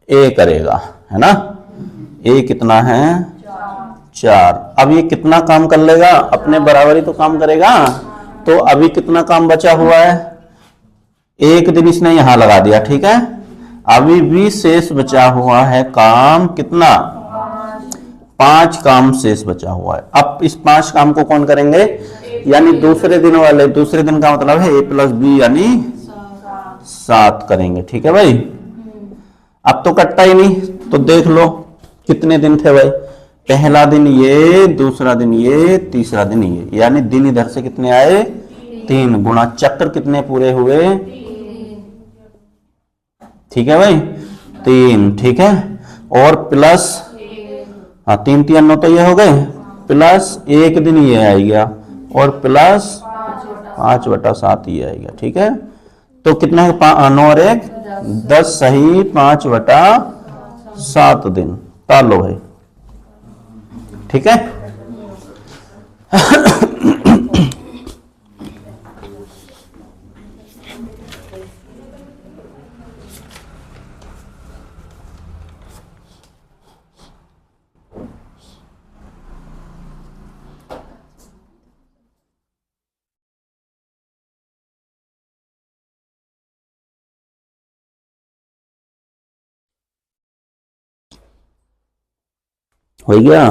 ए करेगा, है ना। ए कितना है, 4। अब ये कितना काम कर लेगा, अपने बराबरी तो काम करेगा। तो अभी कितना काम बचा हुआ है, एक दिन इसने यहां लगा दिया। ठीक है, अभी भी शेष बचा हुआ है काम कितना, 5 काम शेष बचा हुआ है। अब इस 5 काम को कौन करेंगे, यानी दूसरे दिन वाले, दूसरे दिन का मतलब है ए प्लस बी यानी 7 करेंगे। ठीक है भाई, अब तो कटता ही नहीं, तो देख लो कितने दिन थे भाई, पहला दिन ये, दूसरा दिन ये, तीसरा दिन ये, यानी दिन इधर से कितने आए, 3 गुणा चक्र कितने पूरे हुए, ठीक है भाई 3। ठीक है, और प्लस, हाँ 3 3 9 तो ये हो गए, प्लस एक दिन ये आएगा, और प्लस 5/7 ये आएगा। ठीक है, तो कितना है, 9 और 1 10 सही 5/7 दिन। ताल लो भाई। ठीक है, हो गया।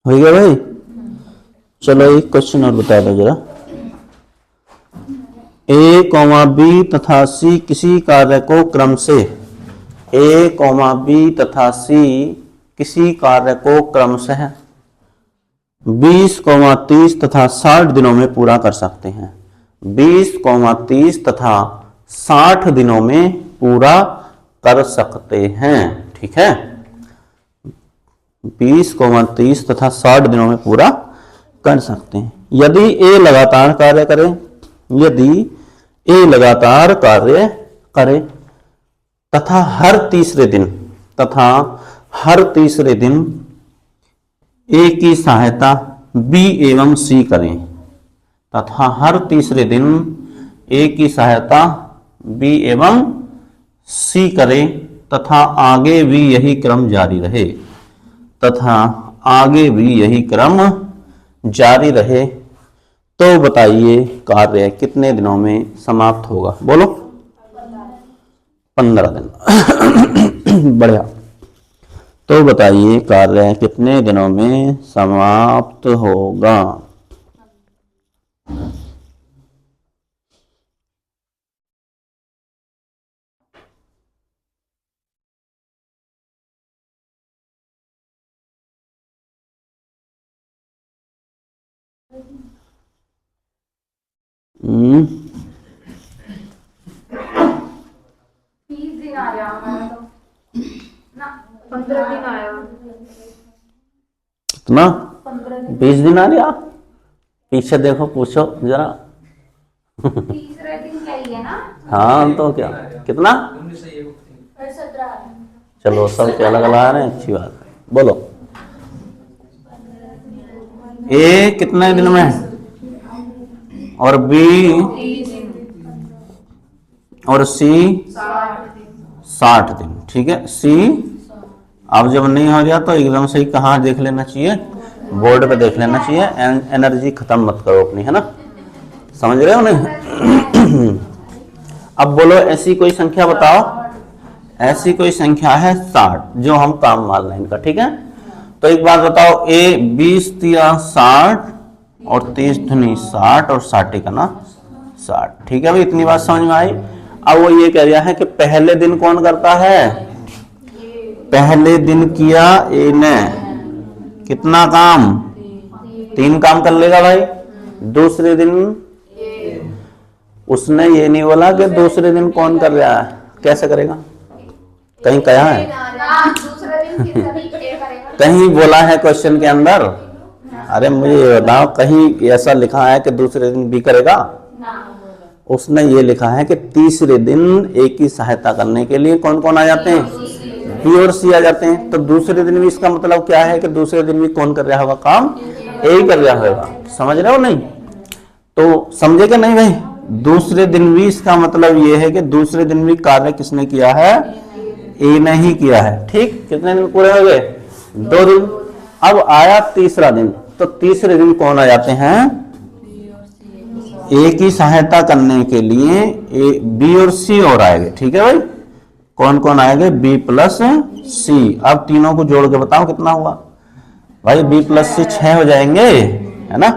हो गया भाई, चलो एक क्वेश्चन और बता दो जरा। ए कॉमा बी तथा सी किसी कार्य को क्रम से, ए कॉमा बी तथा सी किसी कार्य को क्रम से 20, 30 तथा 60 दिनों में पूरा कर सकते हैं। 20, 30 तथा 60 दिनों में पूरा कर सकते हैं। ठीक है, 20, 30 तथा 60 दिनों में पूरा कर सकते हैं। यदि ए लगातार कार्य करे, यदि ए लगातार कार्य करे तथा हर तीसरे दिन ए की सहायता बी एवं सी करें, तथा हर तीसरे दिन ए की सहायता बी एवं सी करे तथा आगे भी यही क्रम जारी रहे, तथा आगे भी यही क्रम जारी रहे, तो बताइए कार्य कितने दिनों में समाप्त होगा? बोलो। 15 दिन। बढ़िया। तो बताइए कार्य कितने दिनों में समाप्त होगा? हम्म 30 दिन आ गया हमारा तो ना, 15 दिन आया। कितना? 15 दिन। 20 दिन आ रहा? पीछे देखो, पूछो जरा। तीसरे दिन क्या ही है ना? हाँ तो क्या, कितना? 17। चलो सब के अलग अलग आ रहे हैं, अच्छी बात है। बोलो, ए कितने दिन में है और बी और सी 60 दिन। ठीक है, सी अब जब नहीं हो गया तो एकदम से ही कहाँ देख लेना चाहिए? बोर्ड पे देख लेना चाहिए। एनर्जी खत्म मत करो अपनी, है ना? समझ रहे हो नहीं? अब बोलो ऐसी कोई संख्या बताओ, ऐसी कोई संख्या है 60 जो हम काम मान लें इनका। ठीक है, तो एक बात बताओ, ए 20 तिया 60 और 30 धुनी 60 और 60 का ना 60। ठीक है भाई, इतनी बात समझ में आई। अब वो ये कह रहा है कि पहले दिन कौन करता है? पहले दिन किया ए ने कितना काम? 3 काम कर लेगा भाई। दूसरे दिन उसने ये नहीं बोला कि दूसरे दिन कौन कर रहा है, कैसे करेगा? कहीं कहा है? दूसरे दिन फिर सभी ए करेगा। कहीं बोला है क्वेश्चन के अंदर? अरे मुझे ये बताओ, कहीं ऐसा लिखा है कि दूसरे दिन बी करेगा? उसने ये लिखा है कि तीसरे दिन ए की सहायता करने के लिए कौन कौन आ जाते हैं? बी और सी आ जाते हैं। तो दूसरे दिन भी इसका मतलब क्या है कि दूसरे दिन भी कौन कर रहा होगा काम? ए ही कर रहा होगा। समझ रहे हो नहीं? तो समझे क्या नहीं भाई? दूसरे दिन भी इसका मतलब ये है कि दूसरे दिन भी कार्य किसने किया है? ए ने ही किया है। ठीक, कितने दिन पूरे हो गए? 2 दिन। अब आया तीसरा दिन, तो तीसरे दिन कौन आ जाते हैं? ए की सहायता करने के लिए ए बी और सी और आएंगे। ठीक है भाई, कौन कौन आएंगे? बी प्लस सी। अब तीनों को जोड़ के बताओ कितना हुआ भाई? बी प्लस सी 6 हो जाएंगे, है ना?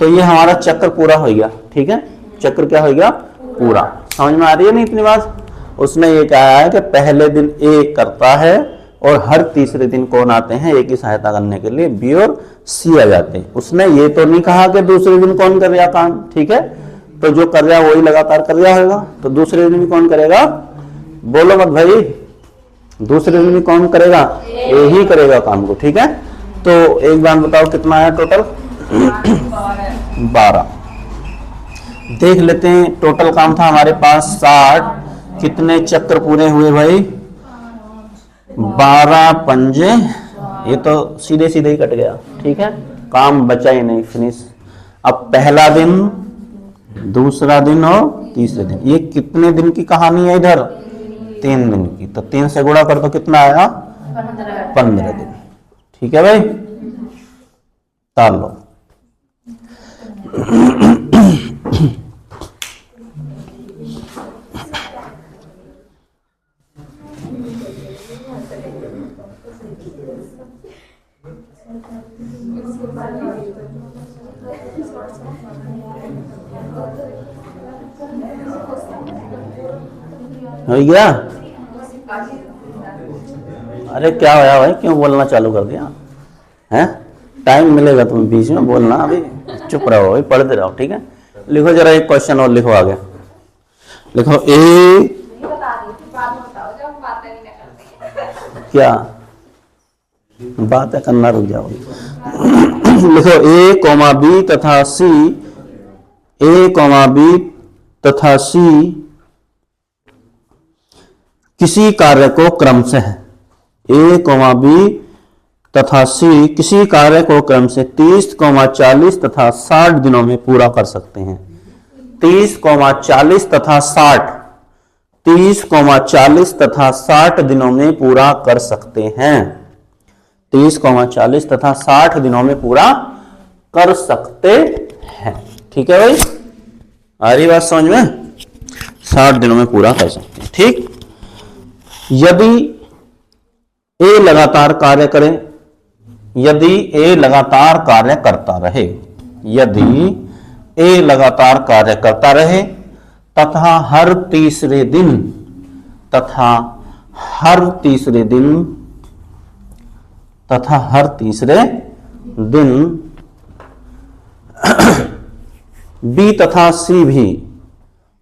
तो ये हमारा चक्र पूरा हो गया। ठीक है, चक्र क्या हो गया? पूरा। समझ में आ रही है नहीं इतनी बात? उसने ये कहा है कि पहले दिन ए करता है और हर तीसरे दिन कौन आते हैं? ए की सहायता करने के लिए बी और सी आ जाते हैं। उसने ये तो नहीं कहा कि दूसरे दिन कौन कर रहा काम। ठीक है, तो जो कर रहा वही लगातार कर रहा होगा, तो दूसरे दिन भी कौन करेगा? बोलो मत भाई, दूसरे दिन भी कौन करेगा? ए ही करेगा काम को। ठीक है, तो एक बार बताओ कितना है टोटल? 12। देख लेते हैं, टोटल काम था हमारे पास 60। कितने चक्र पूरे हुए भाई? 12 पंजे, ये तो सीधे सीधे ही कट गया। ठीक है, काम बचा ही नहीं, फिनिश। अब पहला दिन, दूसरा दिन और तीसरे दिन, ये कितने दिन की कहानी है इधर? 3 दिन की। तो 3 से गुणा कर दो, कितना आया? 15 दिन। ठीक है भाई, ताल लो। हो गया? अरे क्या होया भाई, क्यों बोलना चालू कर दिया है? टाइम मिलेगा तुम्हें बीच में बोलना, अभी चुप रहो भाई, पढ़ते रहो। ठीक है, लिखो जरा एक क्वेश्चन और लिखो आगे। लिखो ए नहीं बता दी थी, बाद में बताओ जब हम बातें नहीं करते। क्या बातें करना, रुक जाओ। लिखो ए कॉमा बी तथा सी, ए कॉमा बी तथा सी किसी कार्य को क्रमशः, ए कॉमा बी तथा सी किसी कार्य को क्रम से 30, 40 तथा 60 दिनों में पूरा कर सकते हैं। 30, 40 तथा 60, 30, 40 तथा 60 दिनों में पूरा कर सकते हैं। 30, 40 तथा 60 दिनों में पूरा कर सकते हैं। ठीक है भाई, आ रही बात समझ में? 60 दिनों में पूरा कर सकते हैं। ठीक, यदि ए लगातार कार्य करे, यदि ए लगातार कार्य करता रहे, यदि ए लगातार कार्य करता रहे तथा हर तीसरे दिन, तथा हर तीसरे दिन, तथा हर तीसरे दिन बी तथा सी भी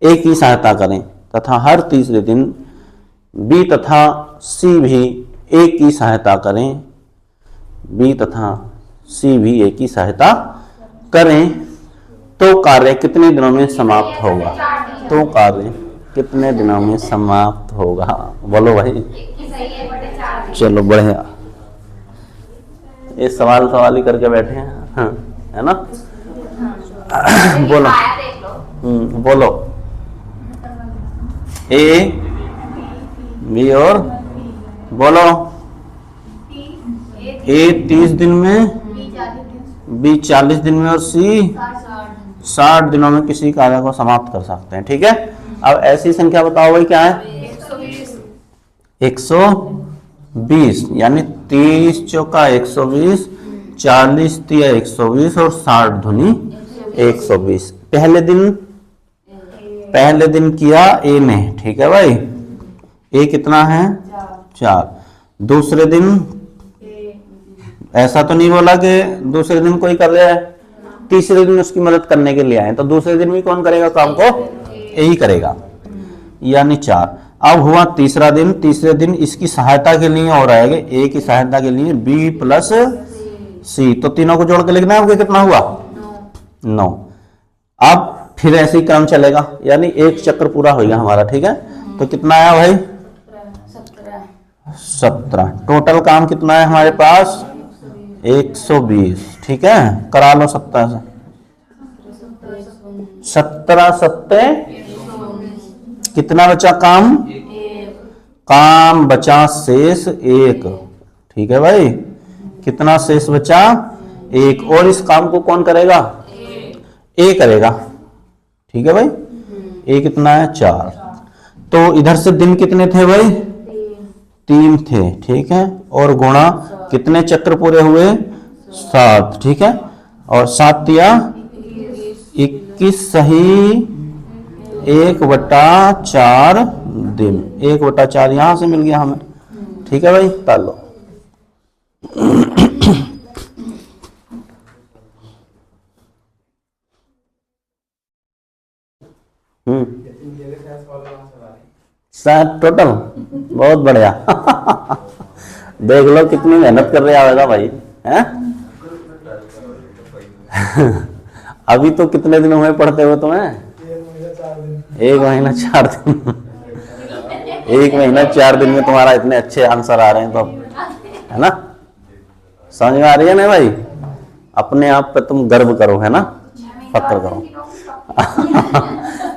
ए की सहायता करें, तथा हर तीसरे दिन बी तथा सी भी ए की सहायता करें, बी तथा सी भी ए की सहायता करें, तो कार्य कितने दिनों में समाप्त होगा? तो कार्य कितने दिनों में समाप्त होगा? बोलो भाई। चलो बढ़िया, ये सवाल ही करके बैठे हैं, हाँ, है ना? बोलो, बोलो। ए बी और बोलो। ए 30 दिन में, बी 40 दिन में और सी 60 दिनों में किसी कार्य को समाप्त कर सकते हैं। ठीक है, अब ऐसी संख्या बताओ भाई, क्या है? 120, यानी 30 चौका 120, 40 तिया 120 और 60 धुनी 120। पहले दिन किया ए ने, ठीक है भाई, ए कितना है? 4। दूसरे दिन ऐसा तो नहीं बोला कि दूसरे दिन कोई कर रहा है, तीसरे दिन उसकी मदद करने के लिए आए, तो दूसरे दिन भी कौन करेगा काम को? ए ही करेगा, यानी 4। अब हुआ तीसरा दिन, तीसरे दिन इसकी सहायता के लिए हो रहा है, ए की सहायता के लिए बी प्लस सी, तो तीनों को जोड़ के लिखना है, कितना हुआ? 9। अब फिर ऐसे ही क्रम चलेगा, यानी एक चक्र पूरा हो गया हमारा। ठीक है, तो कितना आया भाई? 17। टोटल काम कितना है हमारे पास? 120। ठीक है, करा लो 17 से। 17 सत्ते कितना बचा काम? काम बचा शेष 1। ठीक है भाई, कितना शेष बचा? 1। और इस काम को कौन करेगा? ए करेगा। ठीक है भाई, ए कितना है? 4। तो इधर से दिन कितने थे भाई? 3 थे। ठीक है, और गुणा कितने चक्र पूरे हुए? 7। ठीक है, और 7 तिया 21 सही 1/4 दिन। 1/4 यहां से मिल गया हमें। ठीक है भाई, तालो। टोटल बहुत बढ़िया। देख लो कितनी मेहनत कर रहे आएगा भाई, हैं? अभी तो कितने दिन हुए पढ़ते हुए तुम्हें? 1 महीना 4 दिन। 1 महीना 4 दिन में तुम्हारा इतने अच्छे आंसर आ रहे हैं, तो है ना? समझ में आ रही है ना भाई? अपने आप पे तुम गर्व करो, है ना? फक्र करो।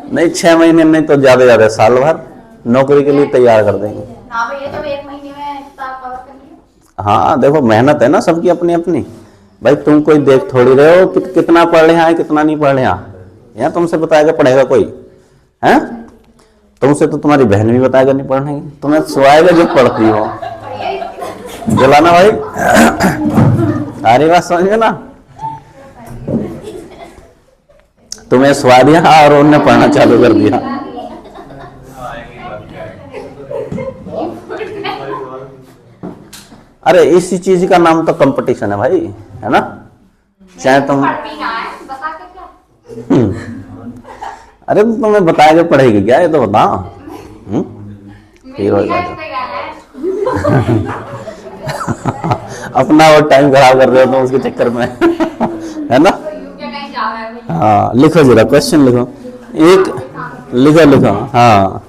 नहीं 6 महीने नहीं तो ज्यादा साल भर नौकरी के लिए तैयार कर देंगे। हाँ भैया, जब 1 महीने में किताब कवर कर लिया। हाँ देखो, मेहनत है ना सबकी अपनी अपनी। भाई तुम कोई देख थोड़ी रहे हो कितना पढ़ रहे हैं कितना नहीं पढ़ रहे हैं। यहाँ तुमसे बताएगा पढ़ेगा कोई? हैं? तुमसे तो तुम्हारी बहन भी बताएगा नहीं पढ़ने की, तुम्हें सुनाएगा जो पढ़ती हो। जलाना भाई। सारी बात समझ में ना? तुम्हें सुना दिया और उन्होंने पढ़ना चालू कर दिया। अरे इसी चीज का नाम तो कंपटीशन है भाई, है ना? चाहे तुम अरे तो तुम्हें बताया जो पढ़ेगी क्या, ये तो बता। फिर हो मेरी जाएगा। पे गाना है। अपना वो टाइम खराब कर रहे हो तुम उसके चक्कर में। है ना। तो यू क्या कहीं जा रहा है भाई? हाँ लिखो जरा क्वेश्चन लिखो। एक लिखो हाँ।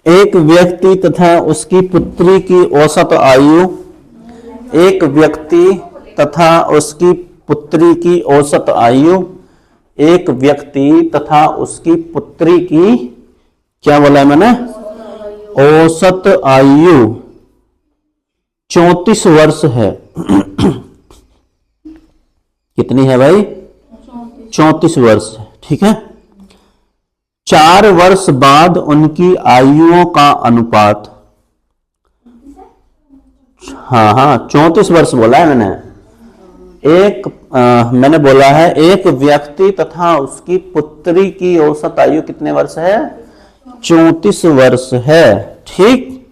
एक व्यक्ति तथा उसकी पुत्री की औसत आयु, एक व्यक्ति तथा उसकी पुत्री की औसत आयु, एक व्यक्ति तथा उसकी पुत्री की, क्या बोला है मैंने, औसत आयु 34 वर्ष है। कितनी है भाई? 34 वर्ष। ठीक है। 4 वर्ष बाद उनकी आयुओं का अनुपात, हाँ 34 वर्ष बोला है मैंने। मैंने बोला है एक व्यक्ति तथा उसकी पुत्री की औसत आयु कितने वर्ष है? 34 वर्ष है। ठीक।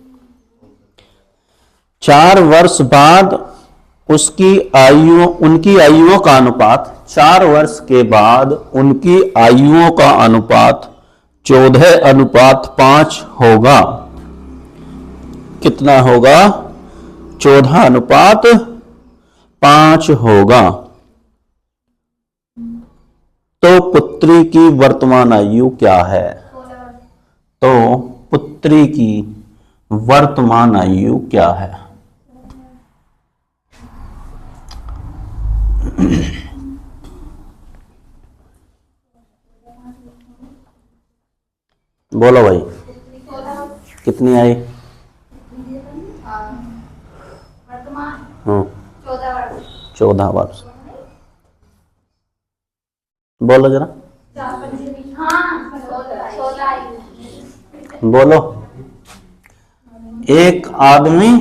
4 वर्ष बाद उनकी आयुओं का अनुपात, 4 वर्ष के बाद उनकी आयुओं का अनुपात 14:5 होगा। कितना होगा? 14:5 होगा। तो पुत्री की वर्तमान आयु क्या है? तो पुत्री की वर्तमान आयु क्या है? बोलो भाई, कितनी आई? वर्तमान 14 वर्ष। 14 वर्ष। बोलो जरा, हाँ 16। बोलो। एक आदमी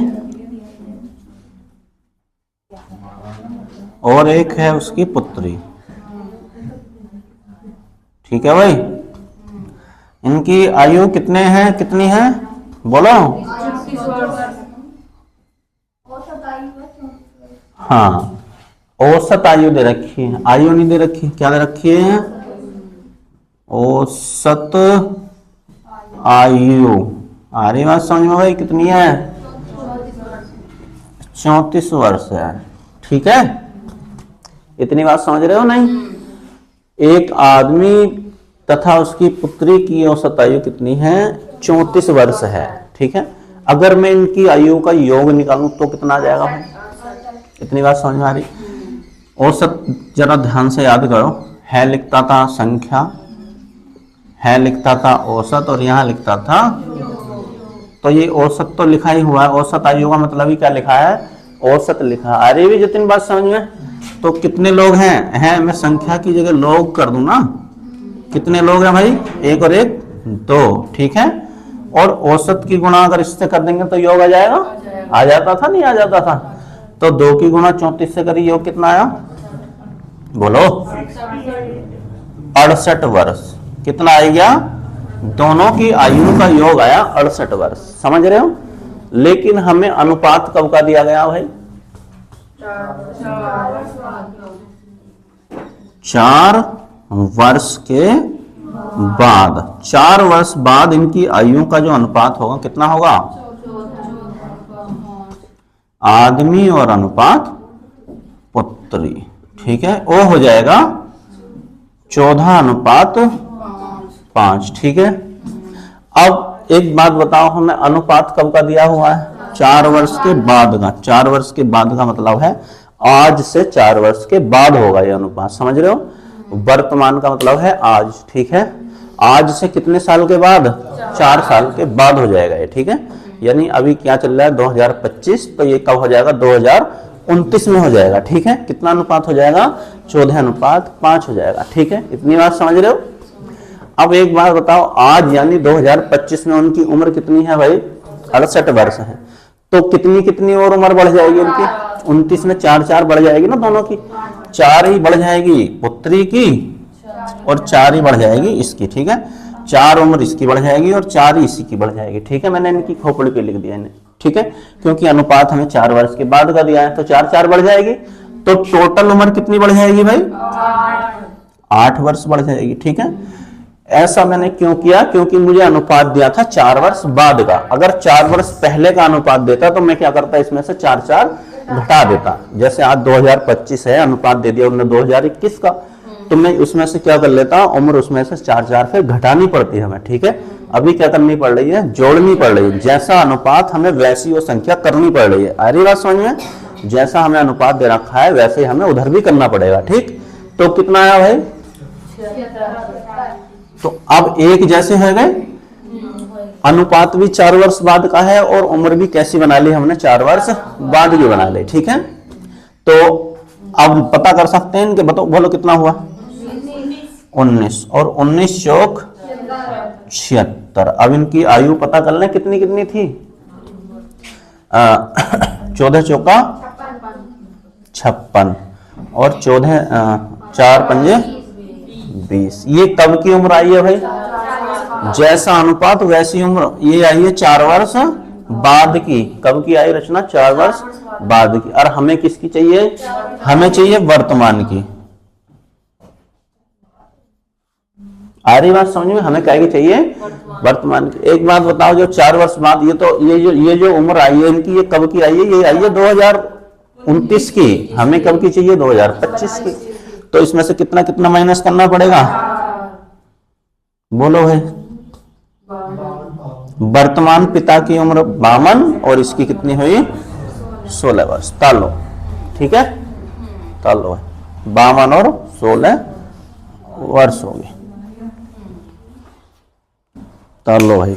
और एक है उसकी पुत्री। ठीक है भाई। इनकी आयु कितनी है? बोलो। हाँ औसत आयु दे रखी है, आयु नहीं दे रखी। क्या दे रखी है? औसत आयु। आ रही बात समझ में भाई? कितनी है? 34 वर्ष है। ठीक है। इतनी बात समझ रहे हो नहीं? एक आदमी तथा उसकी पुत्री की औसत आयु कितनी है? 34 वर्ष है। ठीक है। अगर मैं इनकी आयु का योग निकालूं तो कितना आ जाएगा भाई? इतनी बात समझ में आ रही? औसत जरा ध्यान से याद करो। है लिखता था संख्या, है लिखता था औसत, और यहां लिखता था, तो ये औसत तो लिखा ही हुआ है। औसत आयु का मतलब ही क्या लिखा है? औसत लिखा। आ रही भी जितनी बात समझ में? तो कितने लोग हैं? मैं संख्या की जगह लोग कर दूं ना। कितने लोग हैं भाई? एक और एक 2। ठीक है। और औसत की गुणा अगर इससे कर देंगे तो योग आ जाएगा? आ जाता था, नहीं आ जाता था? तो 2 की गुणा 34 से करी, योग कितना आया? बोलो। 68 वर्ष। कितना आ गया? दोनों की आयु का योग आया 68 वर्ष। समझ रहे हो? लेकिन हमें अनुपात कब का दिया गया भाई? 4 वर्ष के बाद। 4 वर्ष बाद इनकी आयु का जो अनुपात होगा कितना होगा? आदमी और अनुपात पुत्री। ठीक है। वो हो जाएगा 14:5। ठीक है। अब एक बात बताओ, हमें अनुपात कब का दिया हुआ है? 4 वर्ष के बाद का। 4 वर्ष के बाद का मतलब है आज से 4 वर्ष के बाद होगा ये अनुपात। समझ रहे हो? वर्तमान का मतलब है आज। ठीक है। आज से कितने साल के बाद? 4 साल के बाद हो जाएगा ये। ठीक है। यानी अभी क्या चल रहा है? 2025, तो ये कब हो जाएगा? 2029 में हो जाएगा। ठीक है। कितना अनुपात हो जाएगा? 14:5 हो जाएगा। ठीक है। इतनी बात समझ रहे हो? अब एक बात बताओ, आज यानी 2025 में उनकी उम्र कितनी है भाई? 68 वर्ष है। तो कितनी और उम्र बढ़ जाएगी उनकी? 29 में 4 बढ़ जाएगी ना दोनों की। 4 ही बढ़ जाएगी पुत्री की और 4 ही बढ़ जाएगी इसकी। ठीक है। 4 उम्र इसकी बढ़ जाएगी और 4 ही इसी की बढ़ जाएगी। ठीक है। मैंने इनकी खोपड़ी पे लिख दिया इन्हें। ठीक है। क्योंकि अनुपात हमें 4 वर्ष के बाद का दिया है, तो 4 बढ़ जाएगी। तो टोटल उम्र कितनी बढ़ जाएगी भाई? 8 वर्ष बढ़ जाएगी। ठीक है। ऐसा मैंने क्यों किया? क्योंकि मुझे अनुपात दिया था 4 वर्ष बाद का। अगर 4 वर्ष पहले का अनुपात देता तो मैं क्या करता, इसमें से 4 घटा देता। जैसे आज 2025 है, अनुपात दे दिया उन्होंने 2021 का, तो मैं उसमें से क्या कर लेता हूं, उम्र उसमें से 4 फिर घटानी पड़ती है हमें। ठीक है, अभी क्या करनी पड़ रही है, जोड़नी पड़ रही है। जैसा अनुपात हमें वैसी वो संख्या करनी पड़ रही है। आ रही बात समझ में? जैसा हमें अनुपात दे रखा है वैसे ही हमें उधर भी करना पड़ेगा। ठीक, तो कितना आया भाई? तो अब एक जैसे हो गए, अनुपात भी 4 वर्ष बाद का है और उम्र भी कैसी बना ली हमने, 4 वर्ष बाद की बना ली। ठीक है, तो अब पता कर सकते हैं इनके, बताओ बोलो कितना हुआ? 19 और 19 चौक 76। अब इनकी आयु पता कर लें कितनी कितनी थी। 14 चौका 56 और 14 4 पंजे 20। ये कब की उम्र आई है भाई? जैसा अनुपात वैसी उम्र। ये आई है 4 वर्ष बाद की। कब की आई रचना? 4 वर्ष बाद की। और हमें किसकी चाहिए? हमें चाहिए वर्तमान की। आ रही बात समझ में? हमें क्या की चाहिए? वर्तमान की। एक बात बताओ, जो 4 वर्ष बाद ये जो उम्र आई है इनकी, ये कब की आई है? ये आई है 2029 की। हमें कब की चाहिए? 2025 की। तो इसमें से कितना कितना माइनस करना पड़ेगा? बोलो भाई। वर्तमान पिता की उम्र 52 और इसकी कितनी हुई? 16 वर्ष। तालो, ठीक है, तालो 52 और 16 वर्ष होगी। तालो भाई।